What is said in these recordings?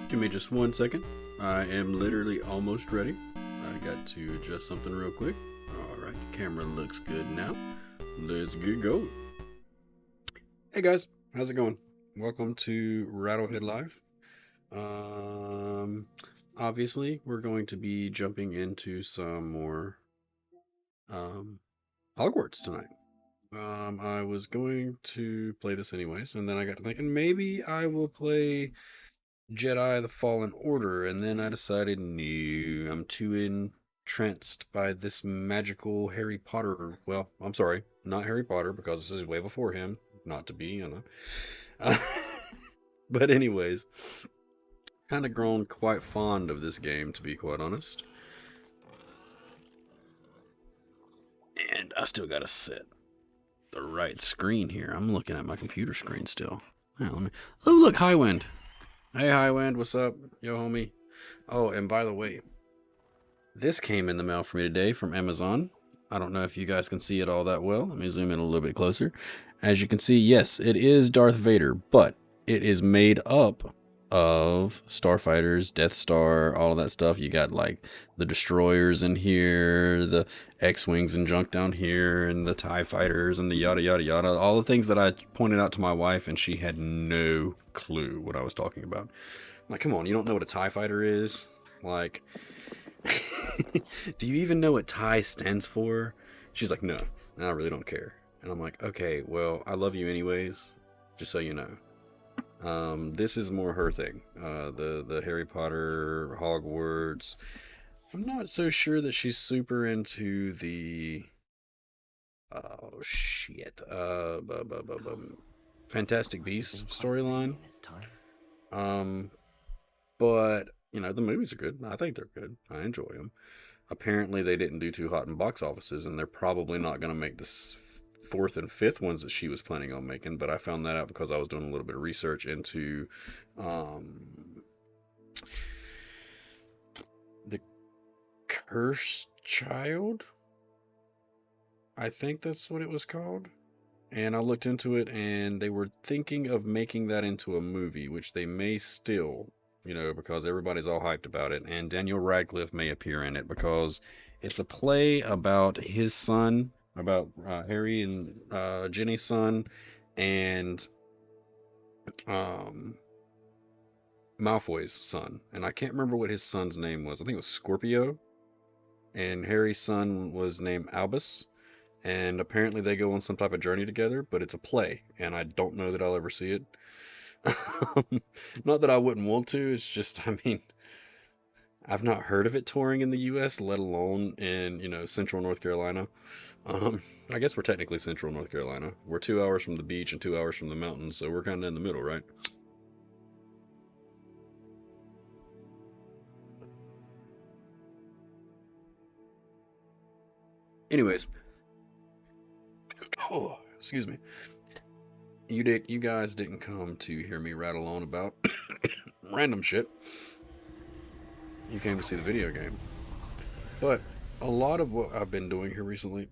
Give me just 1 second. I am literally almost ready. I got to adjust something real quick. Alright, the camera looks good now. Let's get going. Hey guys, how's it going? Welcome to Rattlehead Live. Um, Obviously, we're going to be jumping into some more um, Hogwarts tonight. I was going to play this anyways, and then I got to thinking maybe I will play Jedi the Fallen Order, and then I decided, no, I'm too entranced by this magical Harry Potter. Well, I'm sorry, not Harry Potter, because this is way before him. Not to be, you know. But anyways, kind of grown quite fond of this game, to be quite honest. And I still gotta set the right screen here. I'm looking at my computer screen still. Yeah, let me. Oh, look, Highwind. Hey, Highwind, what's up, yo, homie? Oh, and by the way, this came in the mail for me today from Amazon. I don't know if you guys can see it all that well. Let me zoom in a little bit closer. As you can see, yes, it is Darth Vader, but it is made up of starfighters, Death Star, all of that stuff. You got like the destroyers in here, the X-wings and junk down here, and the TIE fighters and the yada yada yada. All the things that I pointed out to my wife, and she had no clue what I was talking about. I'm like, come on, you don't know what a TIE fighter is? Like, do you even know what TIE stands for? She's like, no, I really don't care. And I'm like, okay, well, I love you anyways, just so you know. This is more her thing. The Harry Potter, Hogwarts. I'm not so sure that she's super into the oh shit, Fantastic Beast storyline. Um, but you know the movies are good. I think they're good. I enjoy them. Apparently, they didn't do too hot in box offices, and they're probably not going to make the fourth and fifth ones that she was planning on making. But I found that out because I was doing a little bit of research into the Cursed Child. I think that's what it was called. And I looked into it, and they were thinking of making that into a movie, which they may still, you know, because everybody's all hyped about it. And Daniel Radcliffe may appear in it because it's a play about his son, about Harry and Ginny's son, and um, Malfoy's son. And I can't remember what his son's name was. I think it was Scorpio. And Harry's son was named Albus. And apparently they go on some type of journey together, but it's a play, and I don't know that I'll ever see it. Not that I wouldn't want to, it's just, I mean, I've not heard of it touring in the US, let alone in, you know, central North Carolina. I guess we're technically central North Carolina. We're 2 hours from the beach and 2 hours from the mountains, so we're kind of in the middle, right? Anyways, oh, excuse me. You guys didn't come to hear me rattle on about random shit. You came to see the video game. But a lot of what I've been doing here recently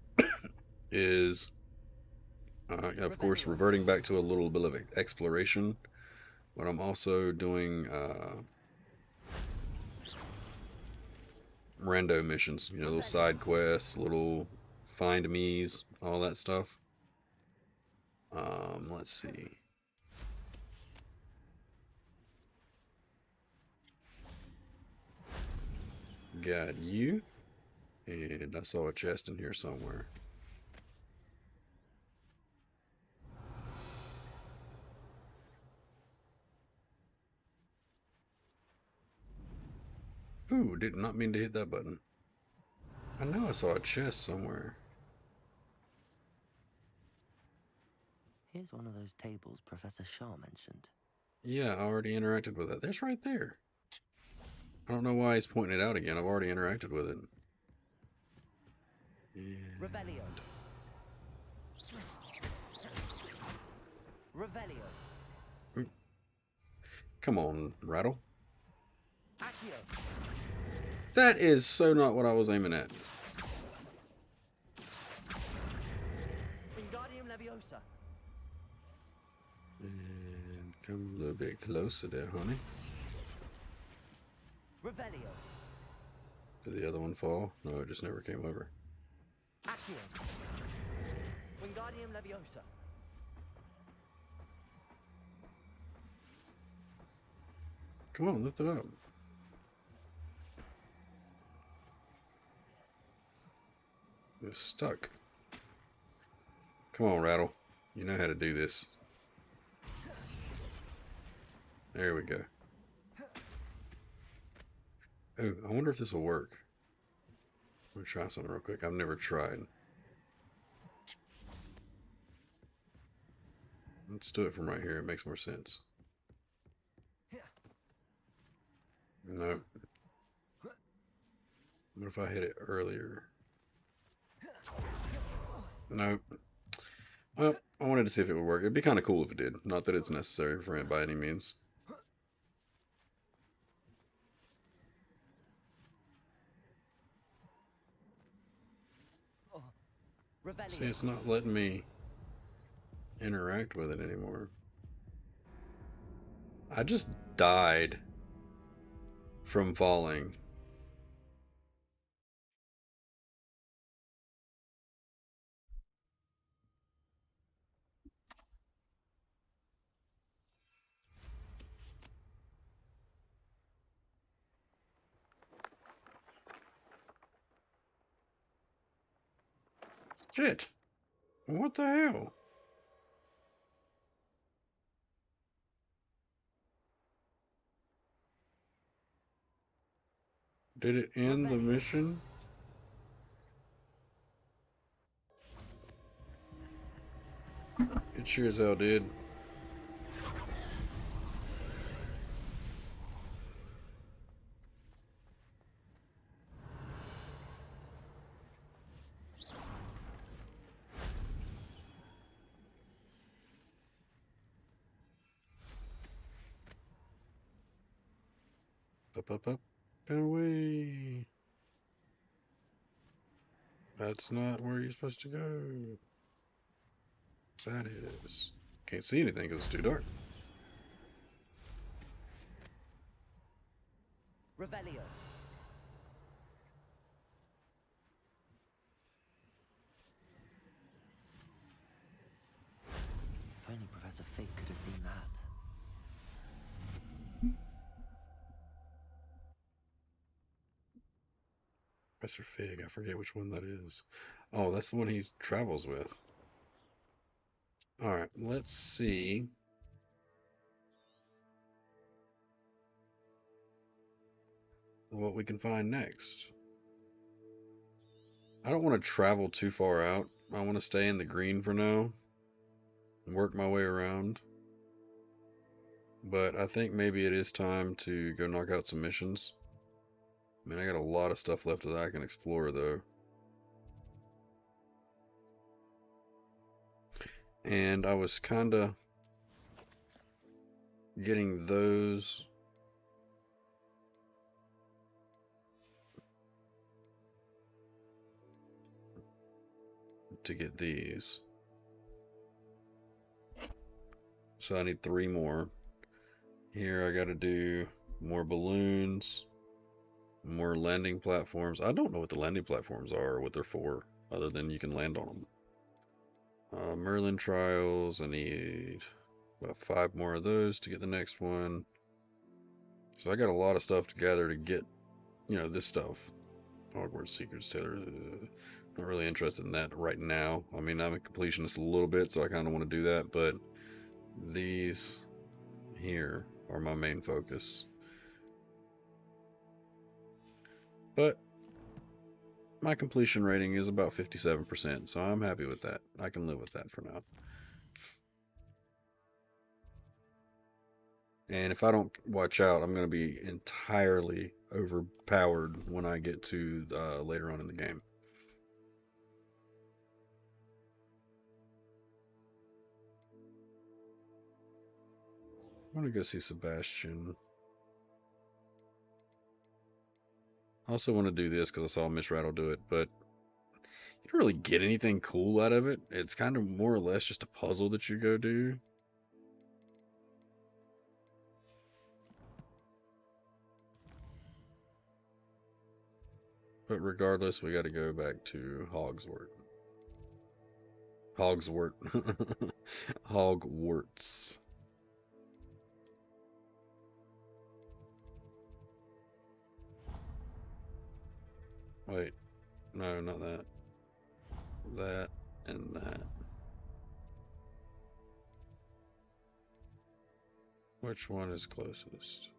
is, of course, reverting back to a little bit of exploration, but I'm also doing rando missions, you know, little side quests, little find me's, all that stuff. Let's see. Got you, and I saw a chest in here somewhere. Ooh, did not mean to hit that button. I know I saw a chest somewhere. Here's one of those tables Professor Shaw mentioned. Yeah, I already interacted with it. That's right there. I don't know why he's pointing it out again. I've already interacted with it. And... Revelio. Revelio. Come on, Rattle. Accio. That is so not what I was aiming at. Wingardium Leviosa. And come a little bit closer there, honey. Revelio. Did the other one fall? No, it just never came over. Accio. Wingardium Leviosa. Come on, lift it up. It's stuck. Come on, Rattle. You know how to do this. There we go. Oh, I wonder if this will work. I'm gonna try something real quick. I've never tried. Let's do it from right here. It makes more sense. Nope. What if I hit it earlier? Nope. Well, I wanted to see if it would work. It'd be kind of cool if it did. Not that it's necessary for it by any means. See, it's not letting me interact with it anymore. I just died from falling. Shit. What the hell? Did it end the mission? It sure as hell did. Up, up, up, and away. That's not where you're supposed to go. That is. Can't see anything because it's too dark. Revelio. If only Professor Fig could have seen that. Professor Fig, I forget which one that is. Oh, that's the one he travels with. Alright, let's see. What we can find next. I don't want to travel too far out. I want to stay in the green for now and work my way around. But I think maybe it is time to go knock out some missions. I mean, I got a lot of stuff left that I can explore, though. And I was kind of getting those to get these. So I need 3 more. Here I got to do more balloons, more landing platforms. I don't know what the landing platforms are or what they're for, other than you can land on them. Merlin trials, I need about 5 more of those to get the next one. So I got a lot of stuff to gather to get, you know, this stuff. Hogwarts Secrets Taylor. Not really interested in that right now. I mean, I'm a completionist a little bit, so I kind of want to do that, but these here are my main focus. But my completion rating is about 57%, so I'm happy with that. I can live with that for now. And if I don't watch out, I'm going to be entirely overpowered when I get to later on in the game. I'm going to go see Sebastian. I also want to do this because I saw Miss Rattle do it, but you don't really get anything cool out of it. It's kind of more or less just a puzzle that you go do. But regardless, we got to go back to Hogswort. Hogswort. Hogwarts. Wait. No, not that. That and that. Which one is closest?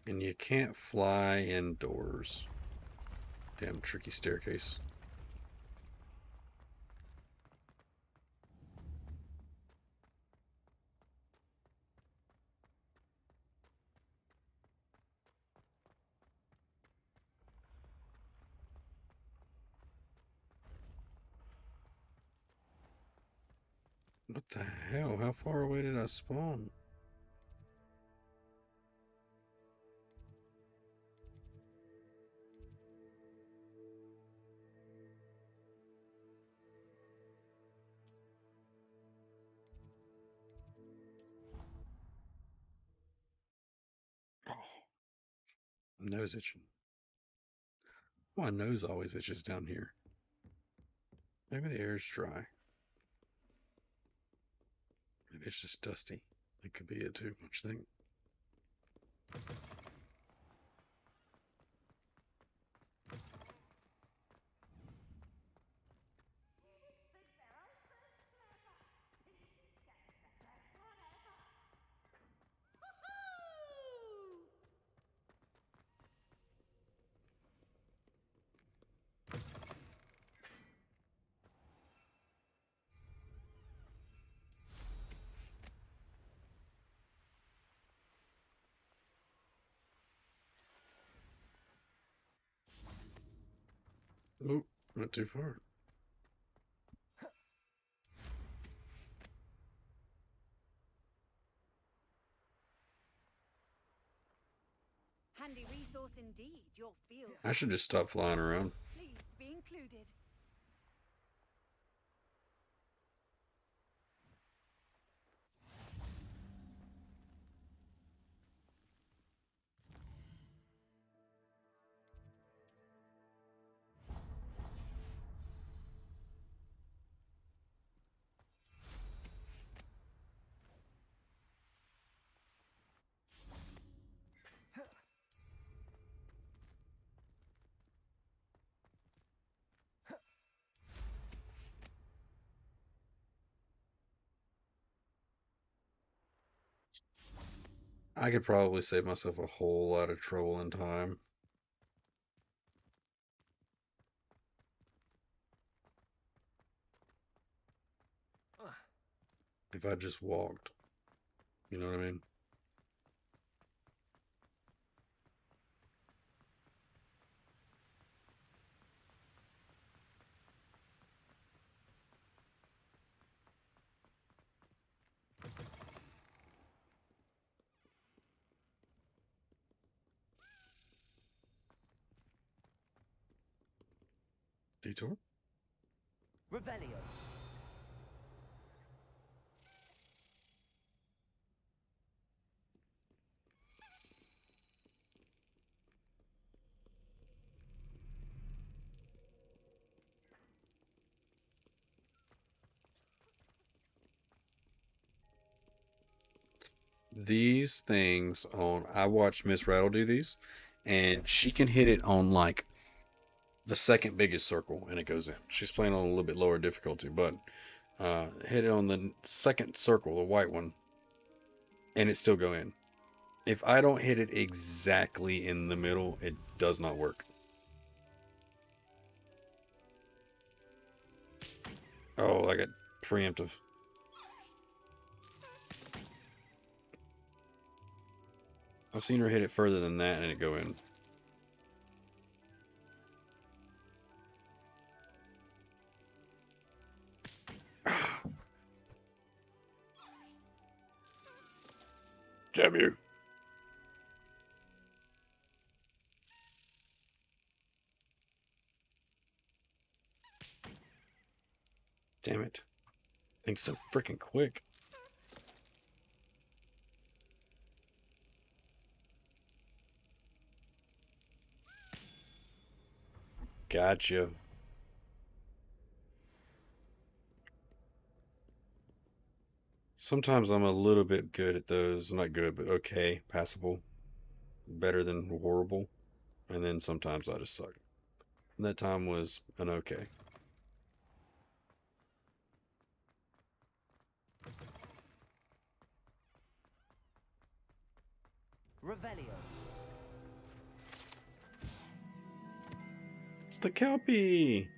And you can't fly indoors. Damn tricky staircase. What the hell? How far away did I spawn? Oh, nose itching. My nose always itches down here. Maybe the air's dry. Maybe it's just dusty. It could be it too. What you think? Oh, not too far. Handy resource indeed, your field. I should just stop flying around. Pleased to be included. I could probably save myself a whole lot of trouble and time. If I just walked. You know what I mean? Detour? Revelio. These things on, I watched Miss Rattle do these, and she can hit it on like the second biggest circle and it goes in. She's playing on a little bit lower difficulty, but hit it on the second circle, the white one, and it still go in. If I don't hit it exactly in the middle, it does not work. Oh, I got preemptive. I've seen her hit it further than that and it go in. Jab you. Things so freaking quick. Gotcha. Sometimes I'm a little bit good at those. Not good, but okay, passable. Better than horrible. And then sometimes I just suck. And that time was an okay. Revelio. It's the Kelpie!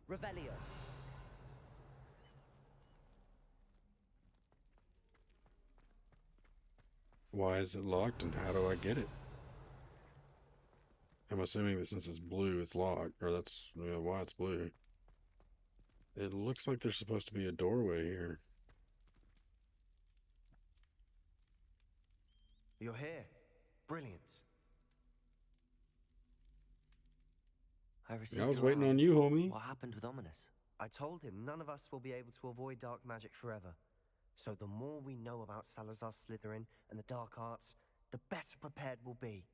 Revelio. Why is it locked and how do I get it? I'm assuming that since it's blue, it's locked, or that's why it's blue. It looks like there's supposed to be a doorway here. You're here. Brilliant. I received I was a waiting line. on you, homie. What happened with Ominous? I told him none of us will be able to avoid dark magic forever. So the more we know about Salazar Slytherin and the dark arts, the better prepared we'll be.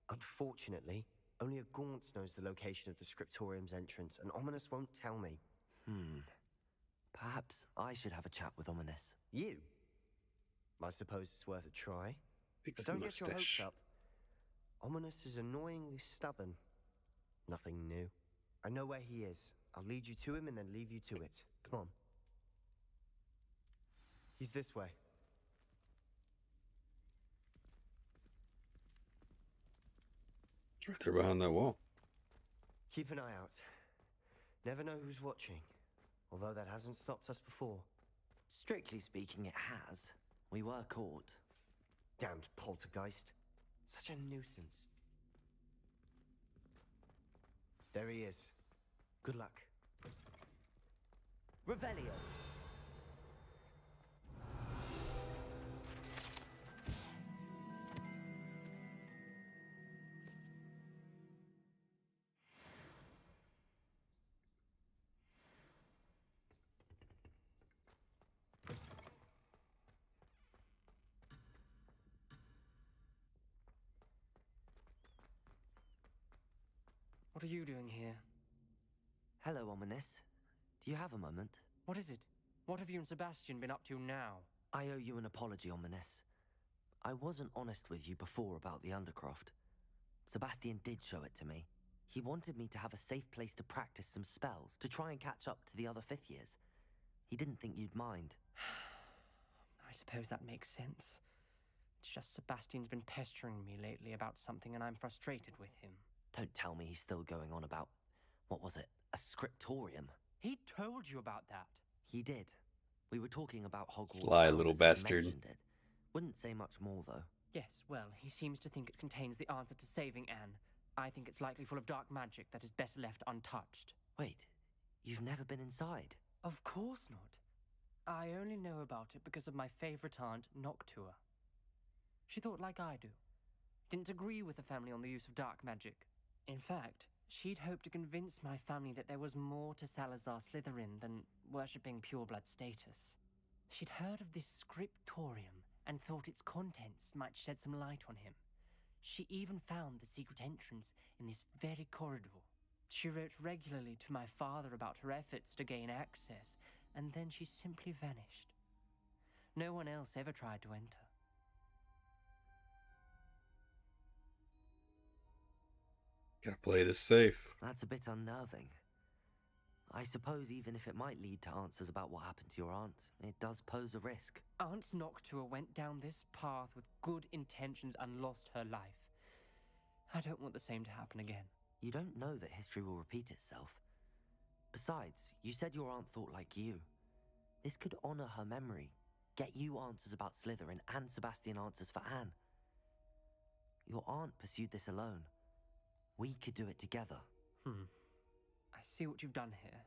Unfortunately, only a Gaunt's knows the location of the Scriptorium's entrance, and Ominous won't tell me. Perhaps I should have a chat with Ominous. You? I suppose it's worth a try. Fix But the don't get your hopes mustache. up. Ominous is annoyingly stubborn. Nothing new. I know where he is. I'll lead you to him and then leave you to it. Come on. He's this way. It's right there behind that wall. Keep an eye out. Never know who's watching. Although that hasn't stopped us before. Strictly speaking, it has. We were caught. Damned poltergeist. Such a nuisance. There he is. Good luck. Revelio. What are you doing here? Hello, Ominous. Do you have a moment? What is it? What have you and Sebastian been up to now? I owe you an apology, Ominous. I wasn't honest with you before about the Undercroft. Sebastian did show it to me. He wanted me to have a safe place to practice some spells, to try and catch up to the other fifth years. He didn't think you'd mind. I suppose that makes sense. It's just Sebastian's been pestering me lately about something and I'm frustrated with him. Don't tell me he's still going on about, what was it, a scriptorium? He told you about that. He did. We were talking about Hogwarts. Sly little founders and he bastard. mentioned it. Wouldn't say much more, though. Yes, well, he seems to think it contains the answer to saving Anne. I think it's likely full of dark magic that is better left untouched. Wait, you've never been inside? Of course not. I only know about it because of my favorite aunt, Noctua. She thought like I do. Didn't agree with the family on the use of dark magic. In fact, she'd hoped to convince my family that there was more to Salazar Slytherin than worshipping pureblood status. She'd heard of this scriptorium and thought its contents might shed some light on him. She even found the secret entrance in this very corridor. She wrote regularly to my father about her efforts to gain access, and then she simply vanished. No one else ever tried to enter. Gotta play this safe. That's a bit unnerving. I suppose even if it might lead to answers about what happened to your aunt, it does pose a risk. Aunt Noctua went down this path with good intentions and lost her life. I don't want the same to happen again. You don't know that history will repeat itself. Besides, you said your aunt thought like you. This could honor her memory, get you answers about Slytherin and Sebastian answers for Anne. Your aunt pursued this alone. We could do it together. I see what you've done here.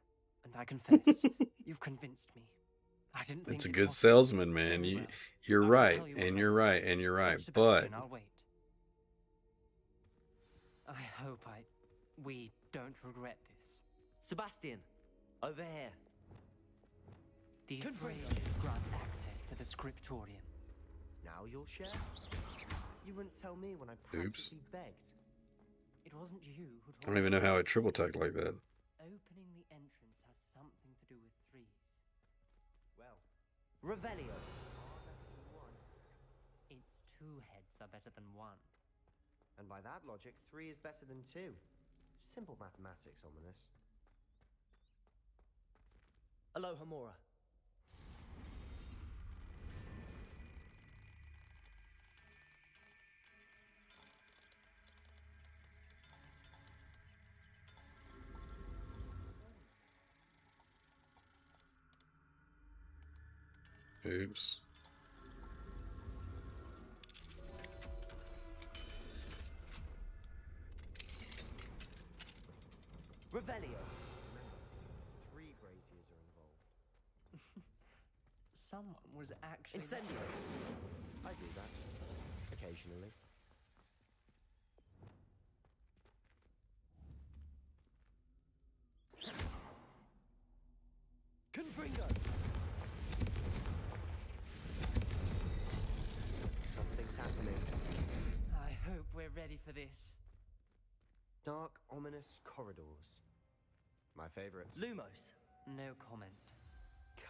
And I confess, you've convinced me. I didn't think It's a it good possible. salesman, man. Very You, well. you're I shall right, tell you what and I you're know. right, and you're right. Fetch But Sebastian, I'll wait. I hope we don't regret this. Sebastian, over here. These Confringo. phrases grant access to the scriptorium. Now you'll share? You wouldn't tell me when I practically begged. It wasn't you who I don't even know how I triple tagged like that. Opening the entrance has something to do with threes. Well, Revelio. It's two heads are better than one. and by that logic, 3 is better than 2. Simple mathematics, Ominous. Alohomora. Oops. Revelio. Remember, 3 braziers are involved. Someone was actually. Incendio. I do that. Occasionally. Confringo. Something's happening. I hope we're ready for this. Dark, ominous corridors. My favorite. Lumos. No comment.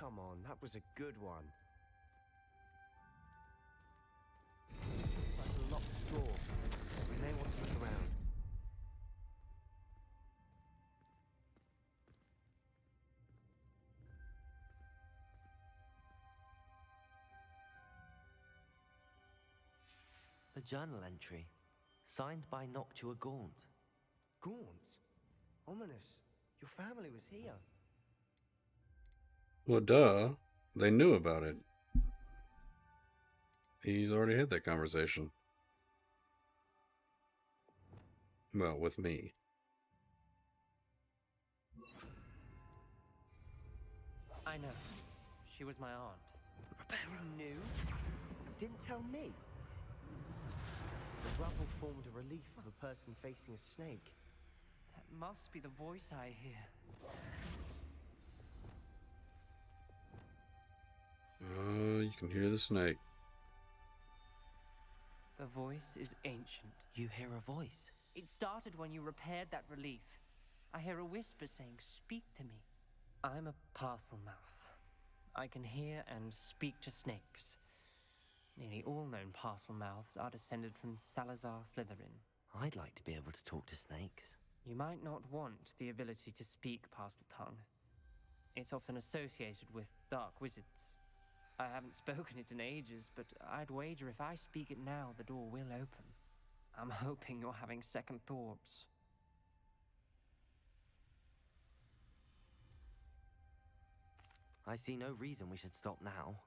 Come on, that was a good one. Like a locked door. We may want to look around. A journal entry. Signed by Noctua Gaunt. Gaunt? Ominous. Your family was here. Well, duh. They knew about it. He's already had that conversation. Well, with me. I know. She was my aunt. You knew? Didn't tell me. The rubble formed a relief of a person facing a snake. That must be the voice I hear. You can hear the snake. The voice is ancient. You hear a voice. It started when you repaired that relief. I hear a whisper saying, "Speak to me." I'm a parcel mouth. I can hear and speak to snakes. Nearly all known parcel mouths are descended from Salazar Slytherin. I'd like to be able to talk to snakes. You might not want the ability to speak parcel tongue. It's often associated with dark wizards. I haven't spoken it in ages, but I'd wager if I speak it now, the door will open. I'm hoping you're having second thoughts. I see no reason we should stop now.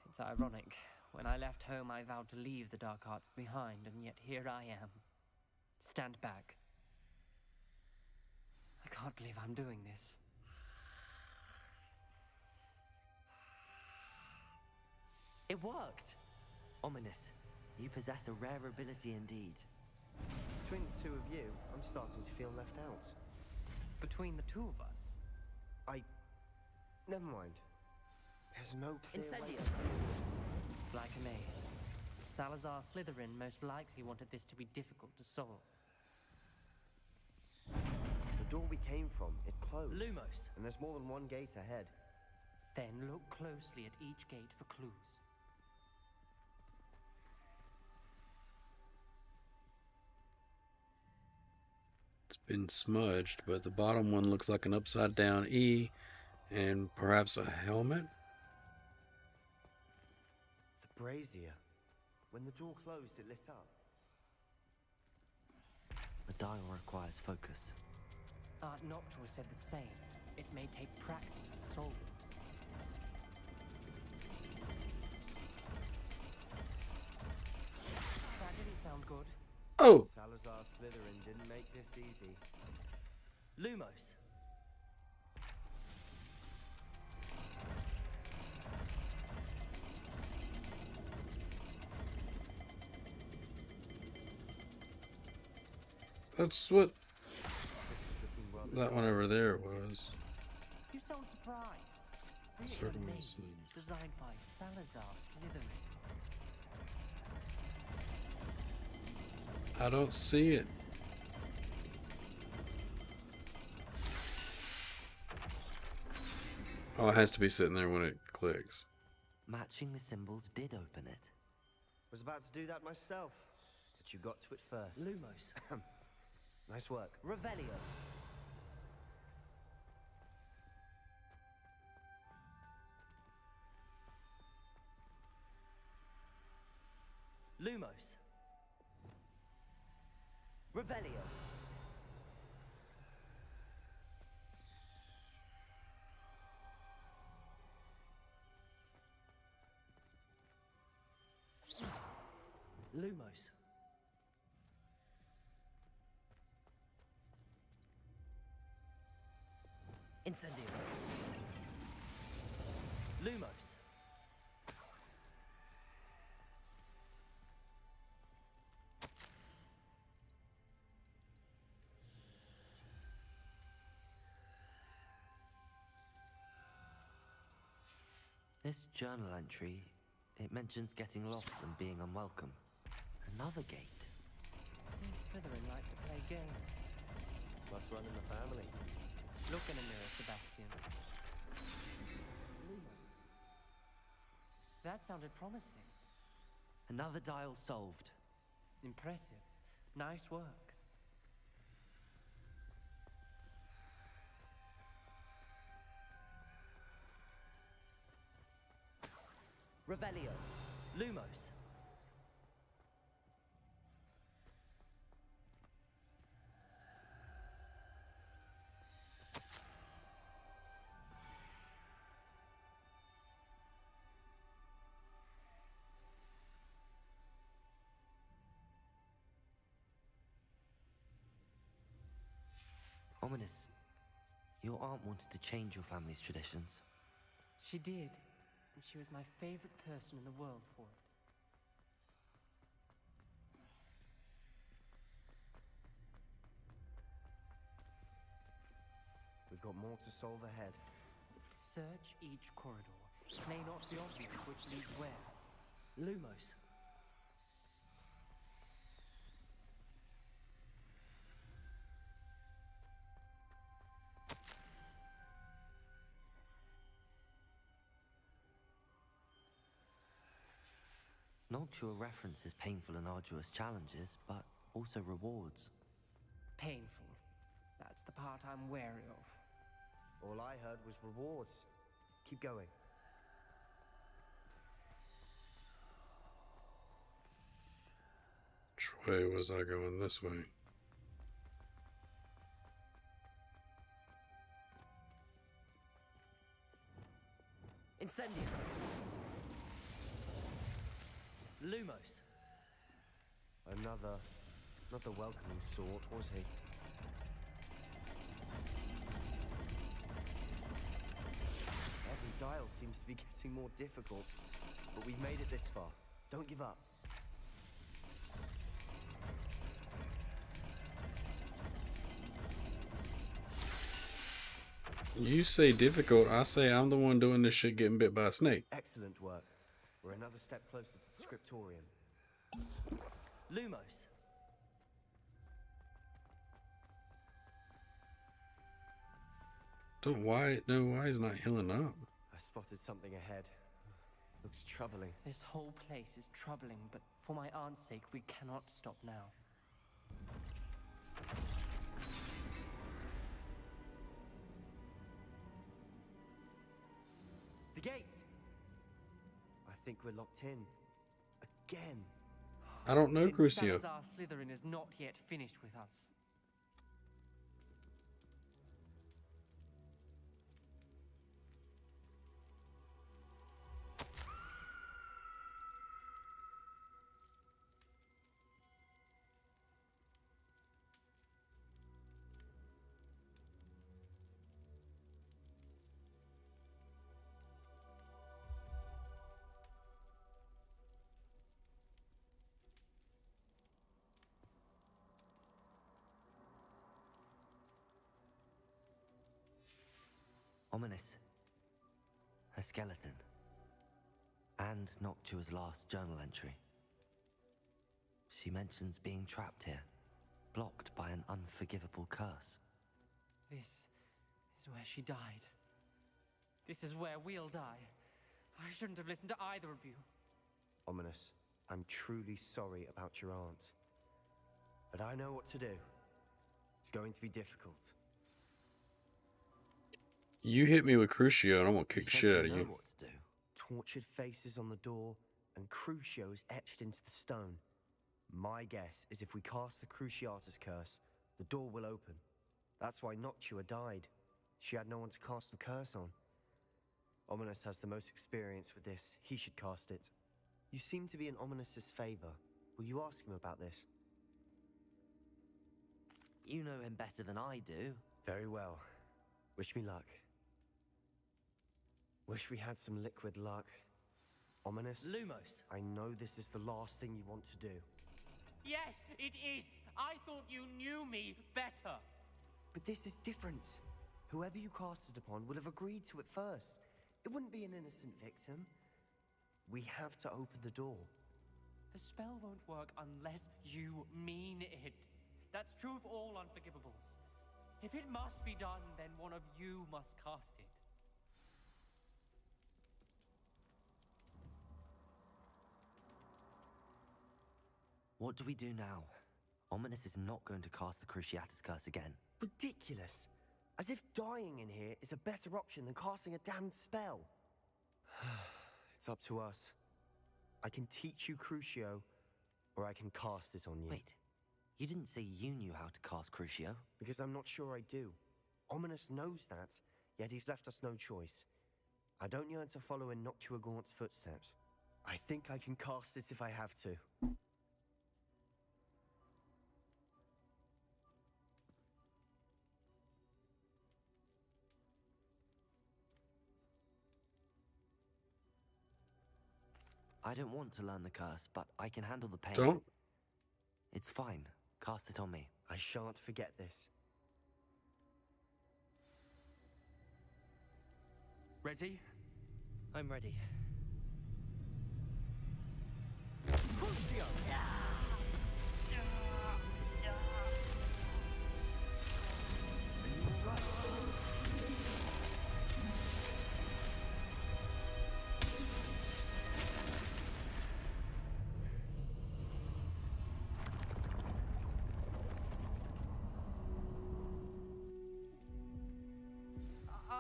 It's ironic. When I left home, I vowed to leave the dark arts behind, and yet here I am. Stand back. I can't believe I'm doing this. It worked! Ominous. You possess a rare ability indeed. Between the two of you, I'm starting to feel left out. Between the two of us, Never mind. There's no clear way. Incendio. like a maze. Salazar Slytherin most likely wanted this to be difficult to solve. The door we came from, it closed. Lumos. And there's more than one gate ahead. Then look closely at each gate for clues. It's been smudged, but the bottom one looks like an upside down E and perhaps a helmet? The brazier. When the door closed, it lit up. The dial requires focus. Aunt Noctua said the same. It may take practice to solve it. That didn't sound good. Oh! Salazar Slytherin didn't make this easy. Lumos. That's what This is looking rather that one dark, over there isn't it? was. You sound surprised. Read Circle the and maze, see. designed by Salazar Slytherin. I don't see it. Oh, it has to be sitting there when it clicks. Matching the symbols did open it. Was about to do that myself, but you got to it first. Lumos. Nice work. Revelio. Lumos. Revelio. Lumos. Incendio. Lumos. This journal entry, it mentions getting lost and being unwelcome. Another gate. Seems Slytherin like to play games. Must run in the family. Look in a mirror, Sebastian. That sounded promising. Another dial solved. Impressive. Nice work. Revelio. Lumos. Ominous. Your aunt wanted to change your family's traditions. She did. And she was my favorite person in the world for it. We've got more to solve ahead. Search each corridor. It may not be obvious which leads where. Lumos. Noctua references painful and arduous challenges, but also rewards. Painful. That's the part I'm wary of. All I heard was rewards. Keep going. Which way was I going? This way. Incendio. Lumos. Another, not the welcoming sort, was he? Every dial seems to be getting more difficult, but we've made it this far. Don't give up. You say difficult, I say I'm the one doing this shit getting bit by a snake. Excellent work. We're another step closer to the scriptorium. Lumos. Why is not healing up? I spotted something ahead. Looks troubling. This whole place is troubling, but for my aunt's sake, we cannot stop now. The gate! I think we're locked in. Again. I don't know, Then Crucio. Salazar Slytherin is not yet finished with us. Ominous. A skeleton. And Noctua's last journal entry. She mentions being trapped here, blocked by an unforgivable curse. This is where she died. This is where we'll die. I shouldn't have listened to either of you. Ominous, I'm truly sorry about your aunt. But I know what to do. It's going to be difficult. You hit me with Crucio and I'm gonna You kick the said shit you out of know you. what to do. Tortured faces on the door, and Crucio is etched into the stone. My guess is if we cast the Cruciatus curse, the door will open. That's why Noctua died. She had no one to cast the curse on. Ominous has the most experience with this. He should cast it. You seem to be in Ominous's favor. Will you ask him about this? You know him better than I do. Very well. Wish me luck. Wish we had some liquid luck. Ominous, Lumos. I know this is the last thing you want to do. Yes, it is. I thought you knew me better. But this is different. Whoever you cast it upon would have agreed to it first. It wouldn't be an innocent victim. We have to open the door. The spell won't work unless you mean it. That's true of all unforgivables. If it must be done, then one of you must cast it. What do we do now? Ominous is not going to cast the Cruciatus curse again. Ridiculous. As if dying in here is a better option than casting a damned spell. It's up to us. I can teach you Crucio, or I can cast it on you. Wait, you didn't say you knew how to cast Crucio? Because I'm not sure I do. Ominous knows that, yet he's left us no choice. I don't yearn to follow in Noctua Gaunt's footsteps. I think I can cast it if I have to. I don't want to learn the curse, but I can handle the pain. Don't. It's fine. Cast it on me. I shan't forget this. Ready? I'm ready. Crucio!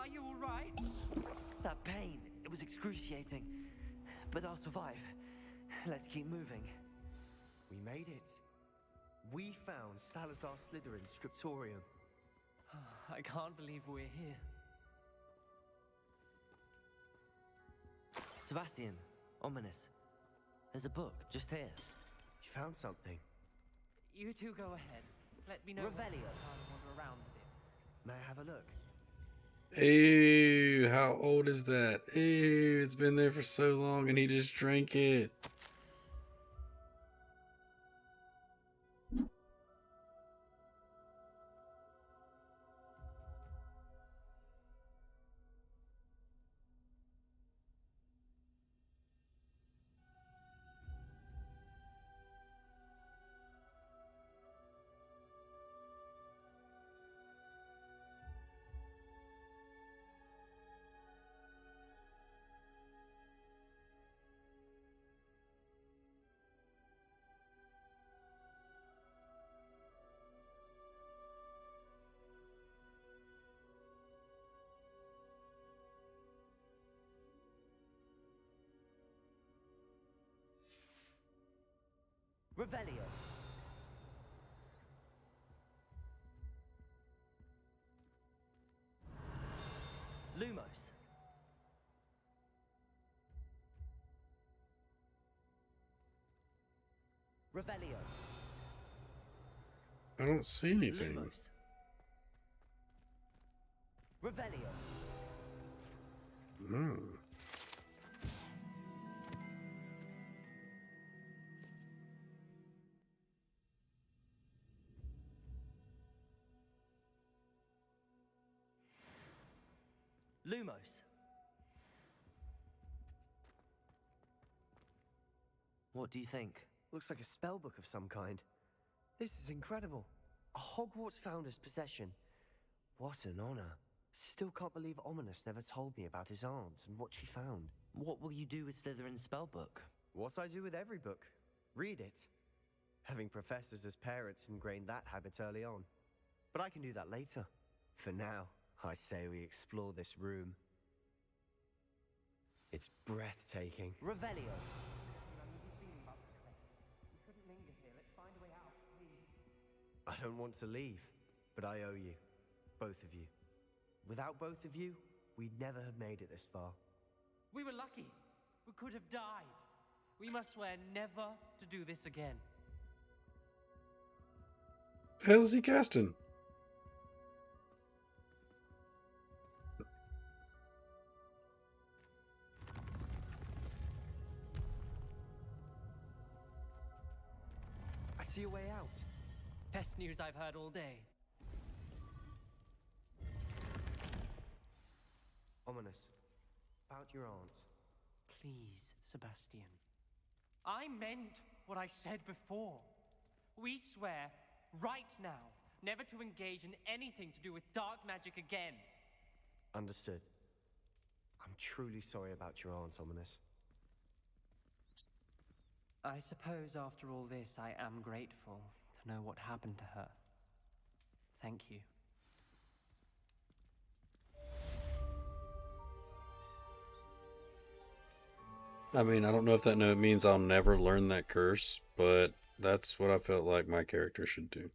Are you all right? That pain, it was excruciating. But I'll survive. Let's keep moving. We made it. We found Salazar Slytherin's scriptorium. I can't believe we're here. Sebastian, Ominous. There's a book just here. You found something. You two go ahead. Let me know. Revelio. I'll wander around a bit. May I have a look? Ew, how old is that? Ew, it's been there for so long and he just drank it. Revelio. Lumos. Revelio. I don't see anything. Lumos. Revelio. No. Lumos. What do you think? Looks like a spellbook of some kind. This is incredible. A Hogwarts founder's possession. What an honor. Still can't believe Ominous never told me about his aunt and what she found. What will you do with Slytherin's spellbook? What I do with every book. Read it. Having professors as parents ingrained that habit early on. But I can do that later. For now, I say we explore this room. It's breathtaking. Revelio. I don't want to leave, but I owe you. Both of you. Without both of you, we'd never have made it this far. We were lucky. We could have died. We must swear never to do this again. The hell is he casting? I see a way out. Best news I've heard all day. Ominous. About your aunt. Please, Sebastian. I meant what I said before. We swear, right now, never to engage in anything to do with dark magic again. Understood. I'm truly sorry about your aunt, Ominous. I suppose after all this, I am grateful to know what happened to her. Thank you. I mean, I don't know if that note means I'll never learn that curse, but that's what I felt like my character should do.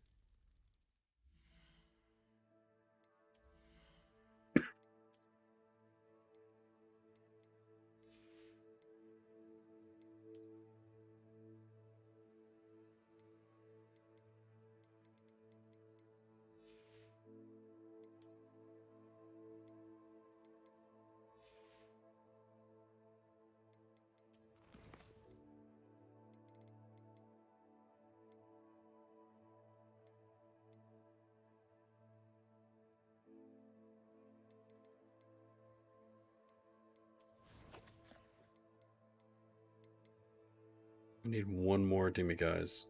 I need one more Timmy guys.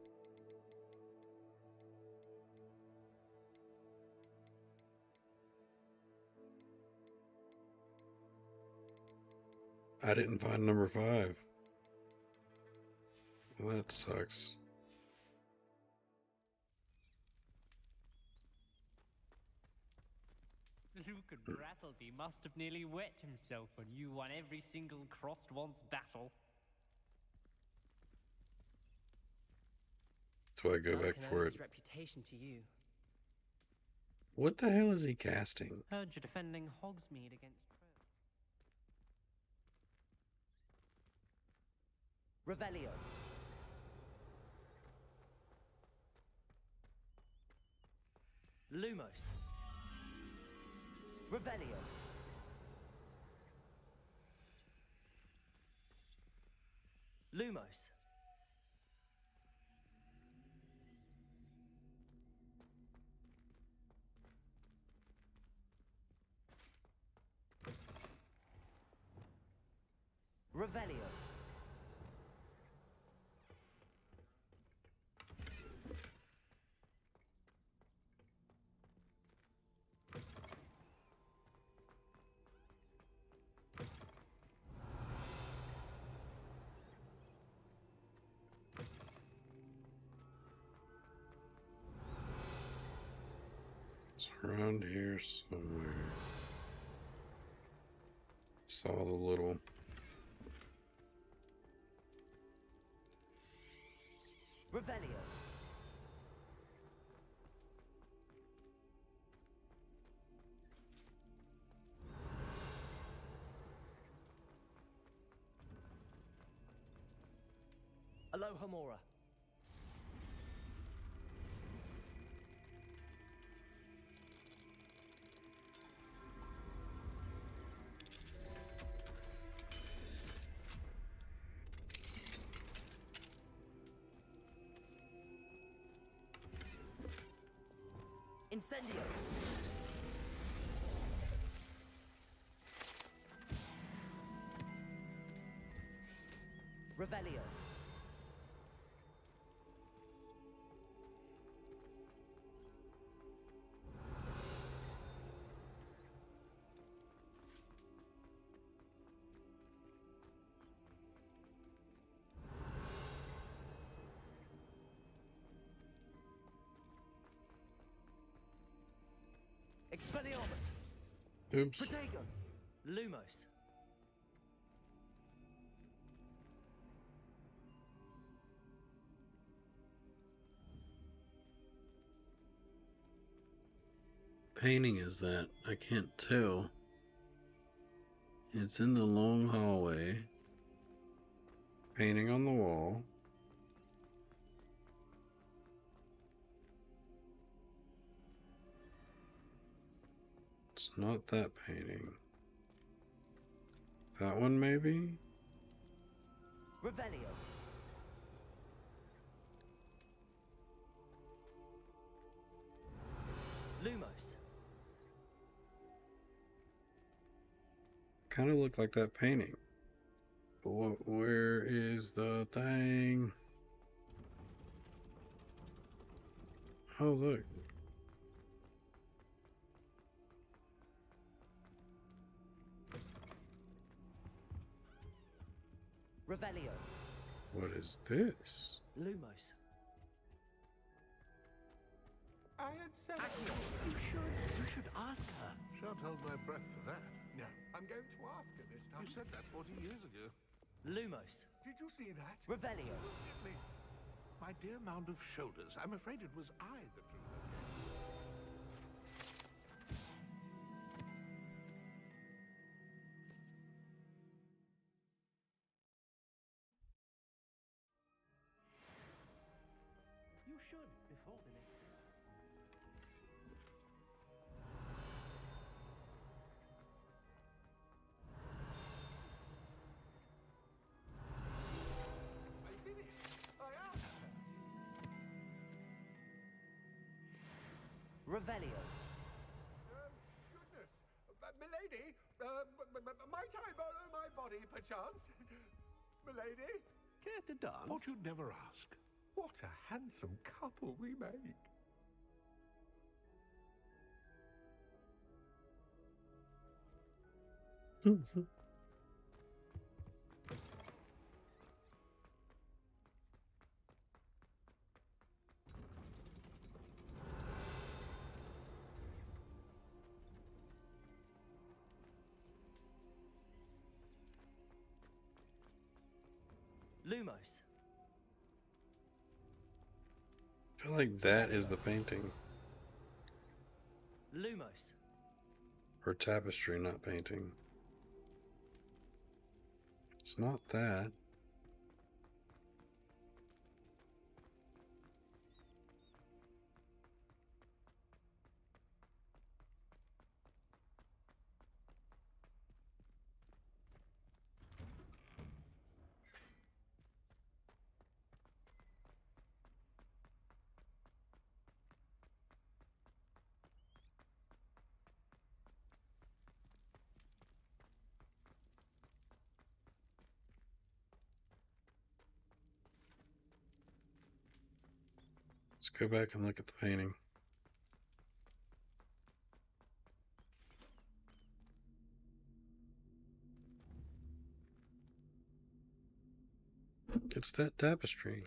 I didn't find number 5. Well, that sucks. Luke and Brattleby must have nearly wet himself when you won every single crossed once battle. So I go back for it. His reputation to you. What the hell is he casting? Heard you're defending Hogsmeade against Crow. Revelio. Lumos. Revelio. Lumos. Revelio. It's around here somewhere. Saw the little... Revelio. Alohomora. Incendio. Revelio. Expelliarmus. Oops. Protego. Lumos. Painting is that? I can't tell. It's in the long hallway. Painting on the wall. It's not that painting. That one maybe? Revelio. Lumos. Kind of look like that painting. But where is the thing? Oh, look. Revelio. What is this? Lumos. I had said you should ask her. Shan't hold my breath for that. No, I'm going to ask her this time. You said that 40 years ago. Lumos. Did you see that? Revelio. Me. My dear mound of shoulders, I'm afraid it was I that drew her. You should, before Billy. I did it. I asked her. Revelio. Goodness. Milady, might I borrow my body, perchance? Milady? Care to dance? Thought you'd never ask. What a handsome couple we make. Lumos. I feel like that is the painting. Lumos. Or tapestry, not painting. It's not that. Let's go back and look at the painting. It's that tapestry.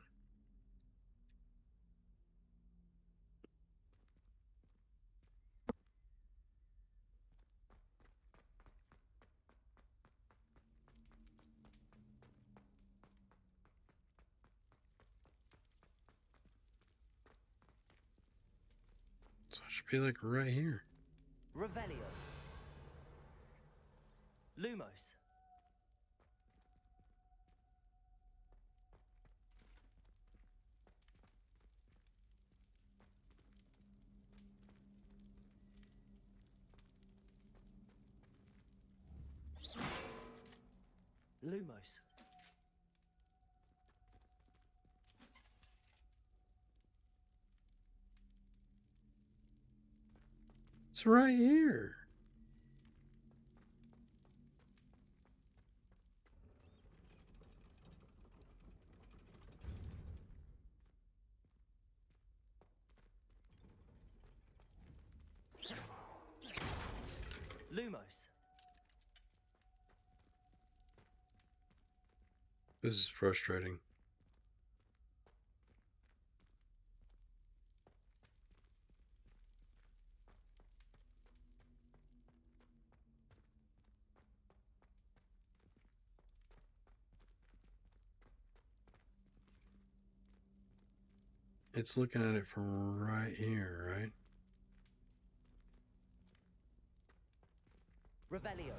So it should be like right here. Revelio. Lumos. Lumos. It's right here. Lumos. This is frustrating. It's looking at it from right here, right? Revelio.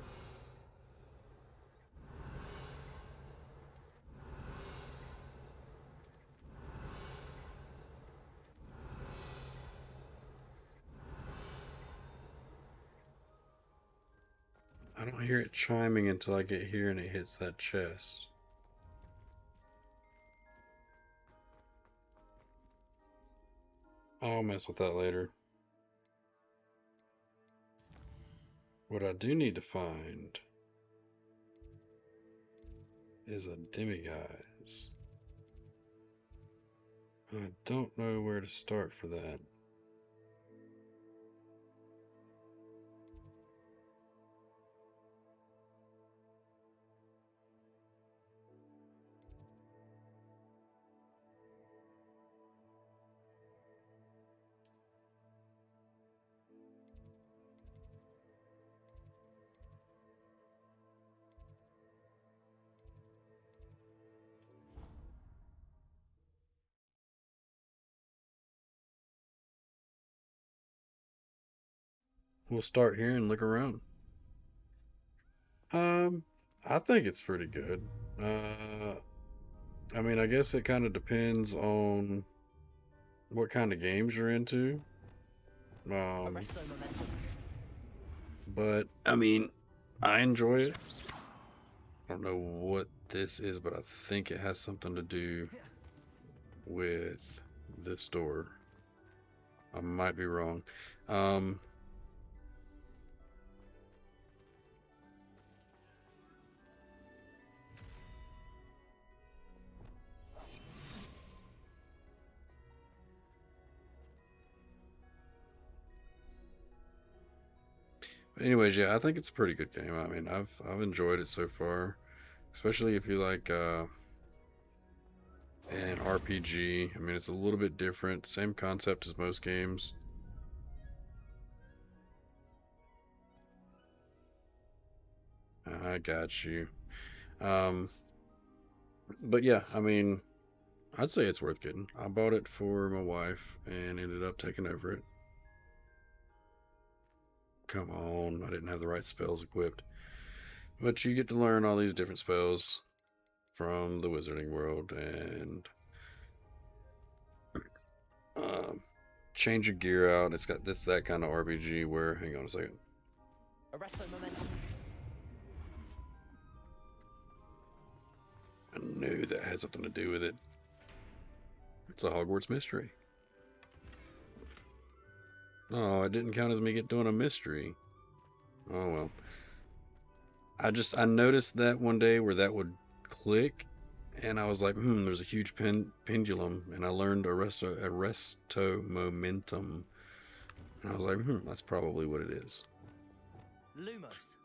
I don't hear it chiming until I get here and it hits that chest. I'll mess with that later. What I do need to find is a demiguise. I don't know where to start for that. We'll start here and look around. I think it's pretty good. I mean, I guess it kind of depends on what kind of games you're into. Arresto momentum. But I mean, I enjoy it. I don't know what this is, but I think it has something to do with this door. I might be wrong. But anyways, yeah, I think it's a pretty good game. I mean, I've enjoyed it so far, especially if you like an RPG. I mean, it's a little bit different, same concept as most games. I got you. Um, but yeah, I mean, I'd say it's worth getting. I bought it for my wife and ended up taking over it. Come on, I didn't have the right spells equipped. But you get to learn all these different spells from the wizarding world and um, change your gear out. It's that kind of RPG where, hang on a second. Arresto momentum. I knew that had something to do with it. It's a Hogwarts mystery. Oh, it didn't count as me doing a mystery. Oh well. I noticed that one day where that would click, and I was like, there's a huge pendulum, and I learned arresto momentum, and I was like, that's probably what it is. Lumos.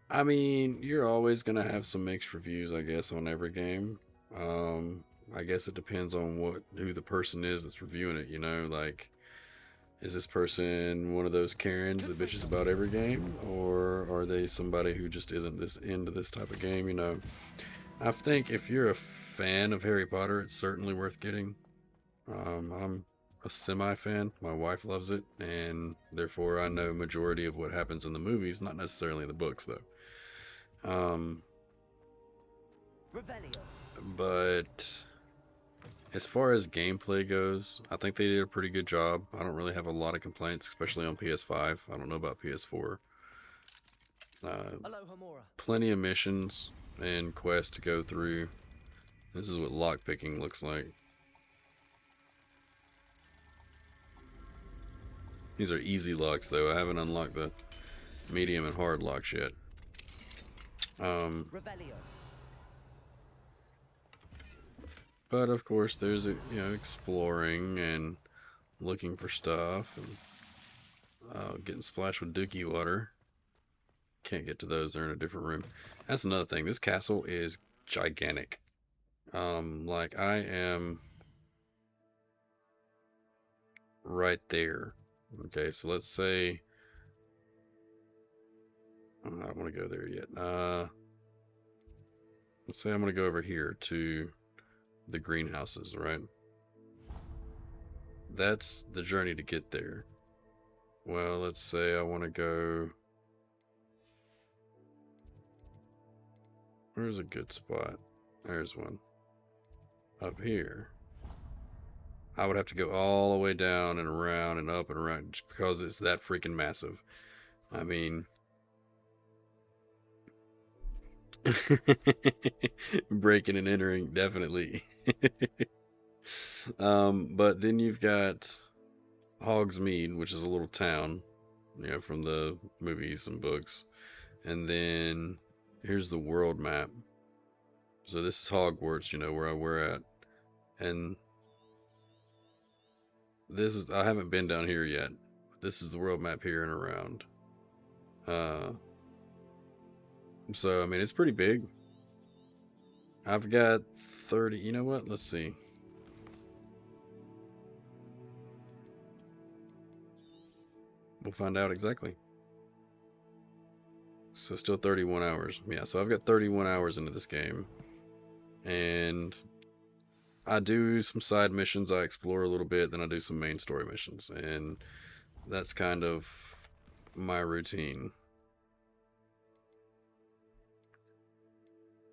I mean, you're always gonna have some mixed reviews, I guess, on every game. I guess it depends on who the person is that's reviewing it, you know, like, is this person one of those Karens that bitches about every game, or are they somebody who just isn't this into this type of game, you know? I think if you're a fan of Harry Potter, it's certainly worth getting. I'm a semi-fan. My wife loves it, and therefore I know majority of what happens in the movies, not necessarily in the books, though. Revelio. But as far as gameplay goes, I think they did a pretty good job. I don't really have a lot of complaints, especially on PS5. I don't know about PS4. Plenty of missions and quests to go through. This is what lockpicking looks like. These are easy locks, though. I haven't unlocked the medium and hard locks yet. Revelio. But of course, there's exploring and looking for stuff and getting splashed with dookie water. Can't get to those, they're in a different room. That's another thing. This castle is gigantic. Like I am right there. Okay, so let's say I don't want to go there yet. Let's say I'm going to go over here to the greenhouses, right? That's the journey to get there. Well, let's say I want to go... Where's a good spot? There's one. Up here. I would have to go all the way down and around and up and around just because it's that freaking massive. I mean... breaking and entering, definitely. But then you've got Hogsmeade, which is a little town, you know, from the movies and books. And then here's the world map. So this is Hogwarts, you know, where we're at. And this is, I haven't been down here yet. This is the world map here and around. So, I mean, it's pretty big. I've got 30, you know what? Let's see. We'll find out exactly. So still 31 hours. Yeah, so I've got 31 hours into this game. And I do some side missions, I explore a little bit, then I do some main story missions. And that's kind of my routine.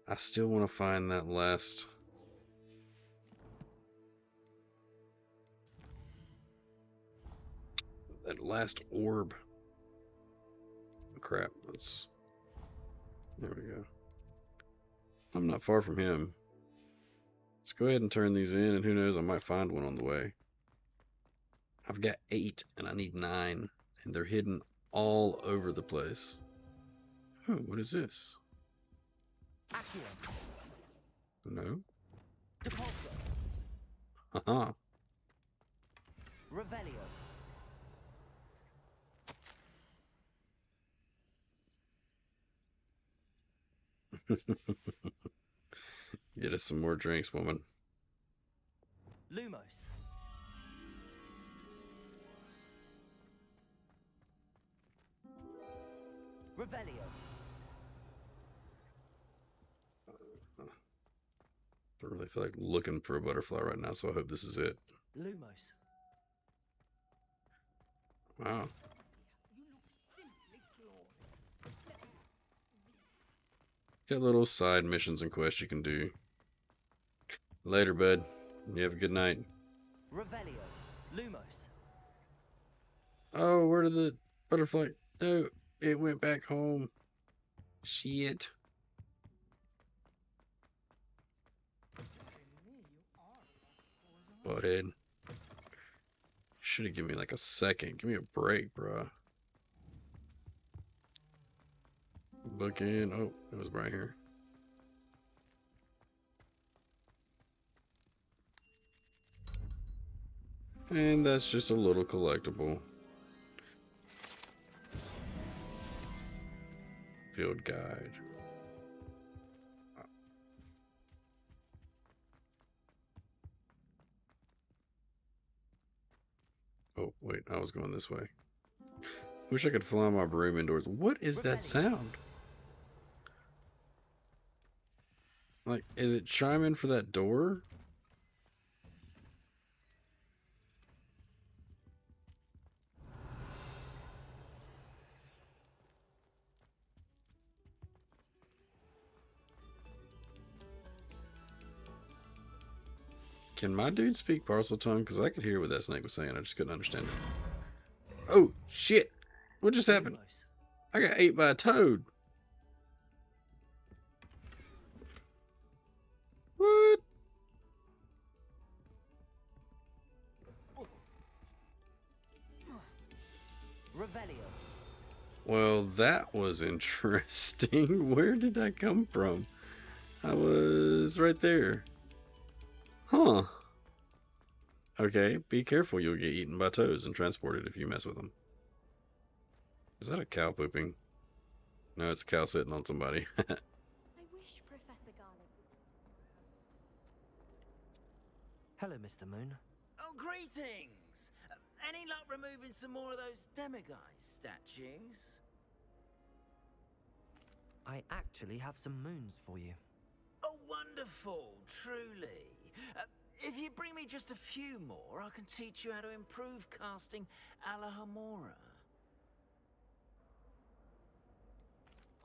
I still want to find that last... orb. Crap, let's... There we go. I'm not far from him. Let's go ahead and turn these in, and who knows, I might find one on the way. I've got 8, and I need 9, and they're hidden all over the place. Oh, what is this? Accio. No? Depulso. Haha. Revelio. Get us some more drinks, woman. Lumos. Revelio. Don't really feel like looking for a butterfly right now, so I hope this is it. Lumos. Wow. Got little side missions and quests you can do. Later, bud. You have a good night. Revelio. Lumos. Oh, where did the butterfly... No, it went back home. Shit. Butthead. Should have given me like a second. Give me a break, bruh. Book in. Oh, it was right here. And that's just a little collectible. Field guide. Oh, wait, I was going this way. Wish I could fly my broom indoors. What is that sound? Like, is it chiming for that door? Can my dude speak parcel tongue? Because I could hear what that snake was saying. I just couldn't understand it. Oh, shit. What just happened? Lumos. I got ate by a toad. What? Revelio. Well, that was interesting. Where did I come from? I was right there. Huh. Okay, be careful. You'll get eaten by toads and transported if you mess with them. Is that a cow pooping? No, it's a cow sitting on somebody. I wish Professor Garlick would. Hello, Mr. Moon. Oh, greetings! Any luck removing some more of those demiguise statues? I actually have some moons for you. Oh, wonderful, truly. If you bring me just a few more, I can teach you how to improve casting a la Hamora.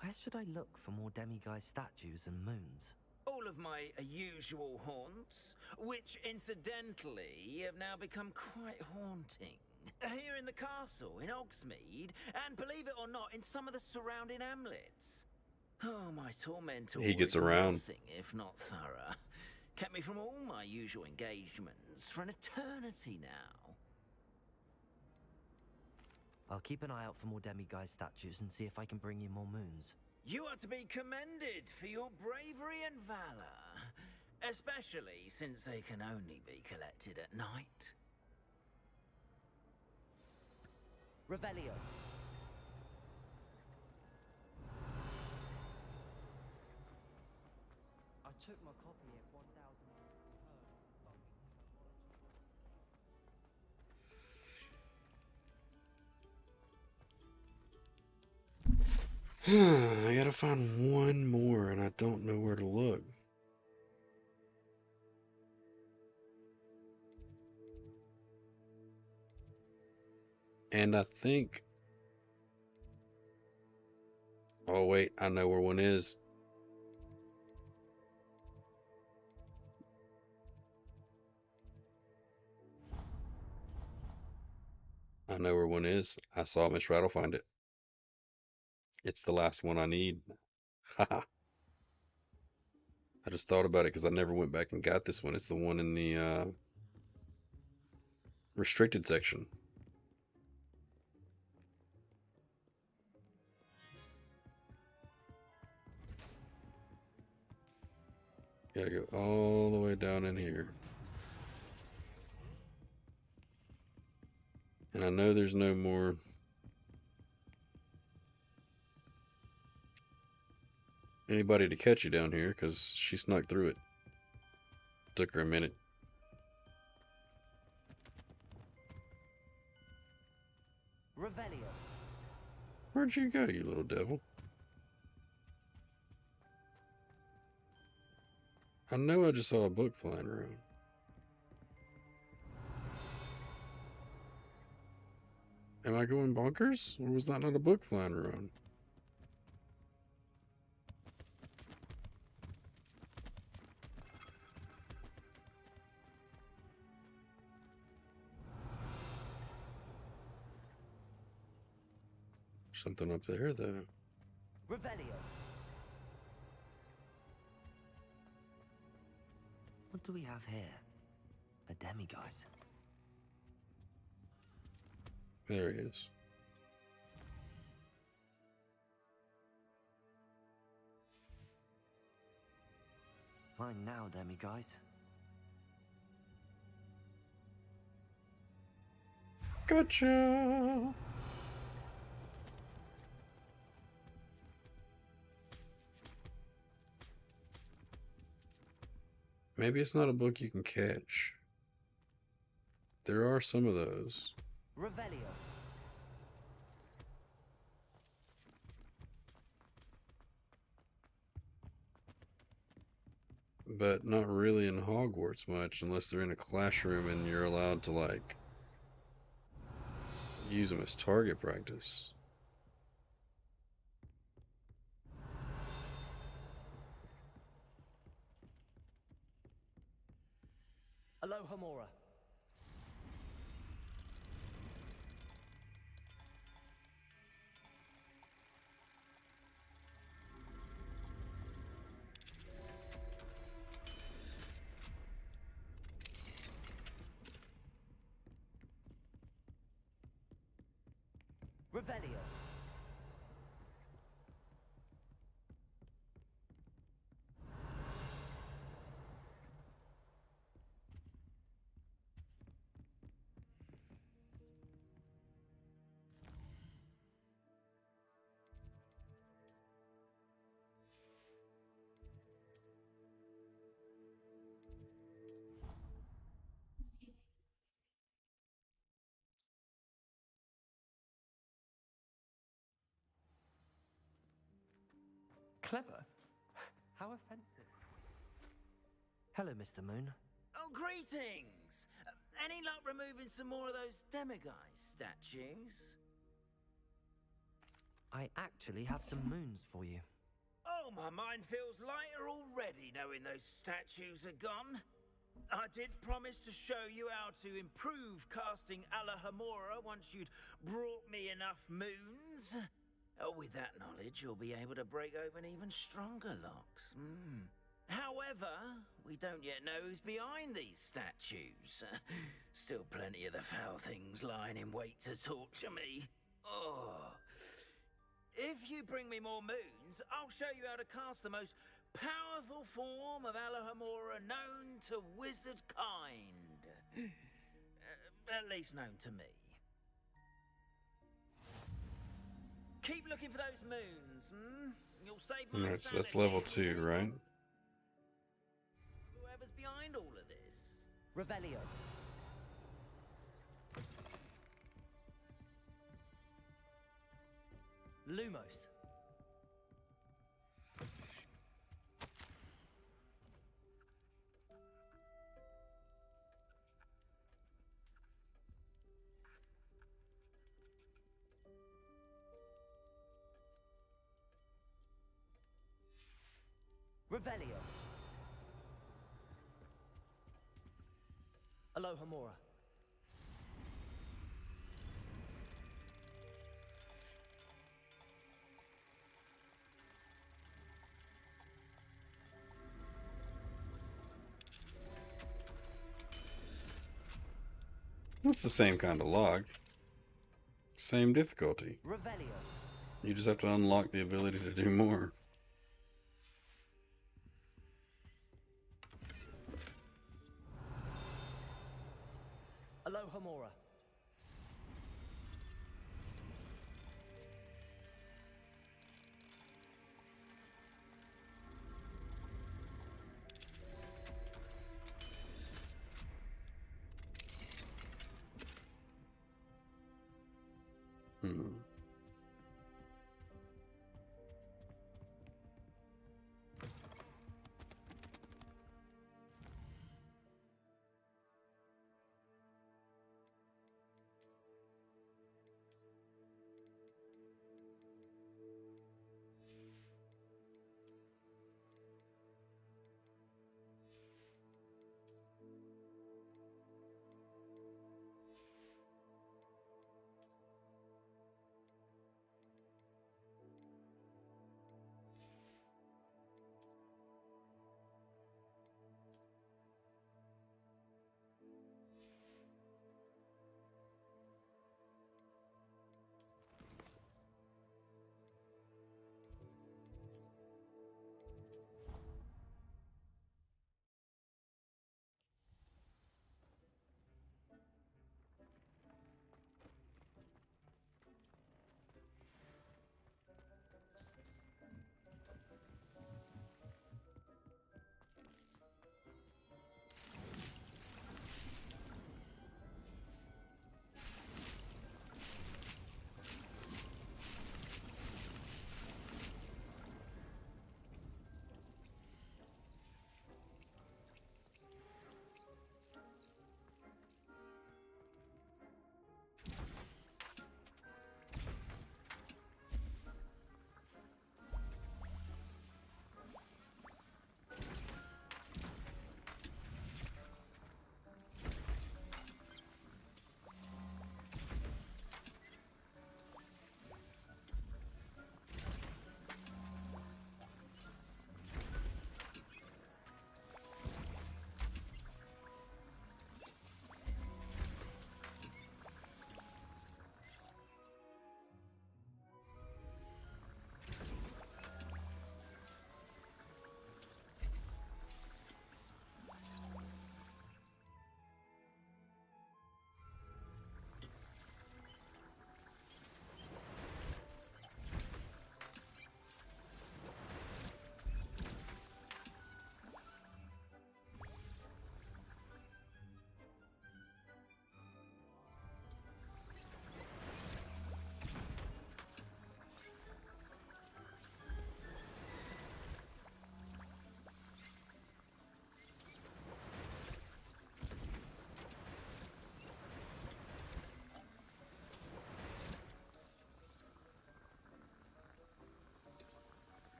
Where should I look for more demiguise statues and moons? All of my usual haunts, which incidentally have now become quite haunting. Here in the castle, in Hogsmeade, and believe it or not, in some of the surrounding hamlets. Oh, my tormentor He gets is around. nothing if not thorough. Kept me from all my usual engagements for an eternity now. I'll keep an eye out for more demiguise statues and see if I can bring you more moons. You are to be commended for your bravery and valor, especially since they can only be collected at night. Revelio. I took my copy at 1,000. I gotta find one more, and I don't know where to look. And I think... Oh, wait, I know where one is. I know where one is. I saw Miss Rattle find it. It's the last one I need. Haha. I just thought about it because I never went back and got this one. It's the one in the restricted section. Gotta go all the way down in here. And I know there's no more. Anybody to catch you down here because she snuck through it. Took her a minute. Revelio. Where'd you go, you little devil? I know I just saw a book flying around. Am I going bonkers? Or was that not a book flying around? Something up there, though. Revelio. What do we have here? A demiguise. There he is. Mine now, demiguise. Gotcha! Maybe it's not a book you can catch. There are some of those. Revelio. But not really in Hogwarts much, unless they're in a classroom and you're allowed to, like, use them as target practice. Hello, Hamora. Revelio. Clever? How offensive. Hello, Mr. Moon. Oh, greetings! Any luck removing some more of those demiguise statues? I actually have some moons for you. Oh, my mind feels lighter already knowing those statues are gone. I did promise to show you how to improve casting Alahamora once you'd brought me enough moons. Oh, with that knowledge, you'll be able to break open even stronger locks. However, we don't yet know who's behind these statues. Still plenty of the foul things lying in wait to torture me. Oh. If you bring me more moons, I'll show you how to cast the most powerful form of Alahamora known to wizard kind. At least known to me. Keep looking for those moons, You'll save my That's sanity. level 2, right? Whoever's behind all of this. Revelio. Lumos. Revelio. Alohomora. It's the same kind of lock. Same difficulty. Revelio. You just have to unlock the ability to do more. Alohomora. Hmm.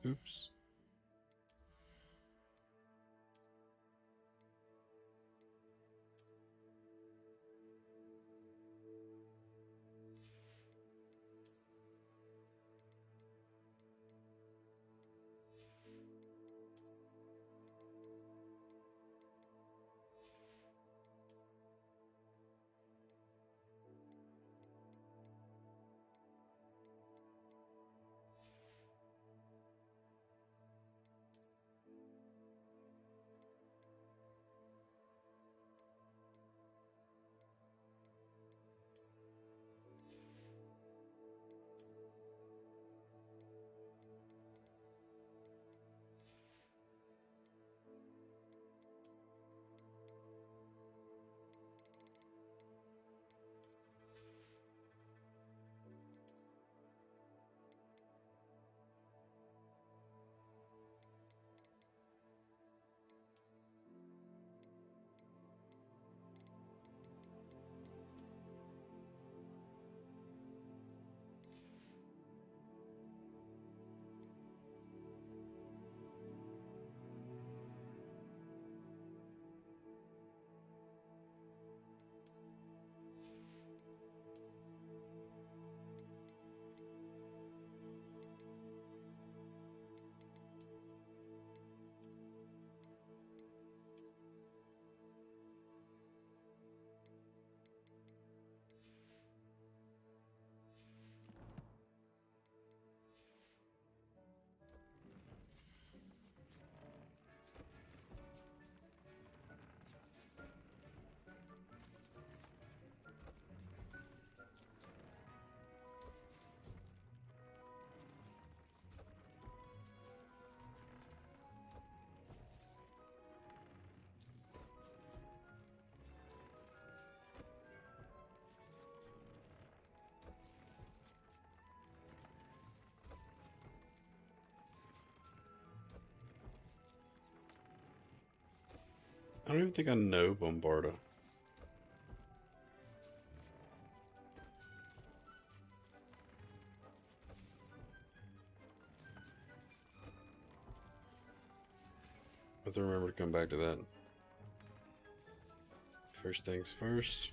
Oops. I don't even think I know Bombarda. I have to remember to come back to that. First things first.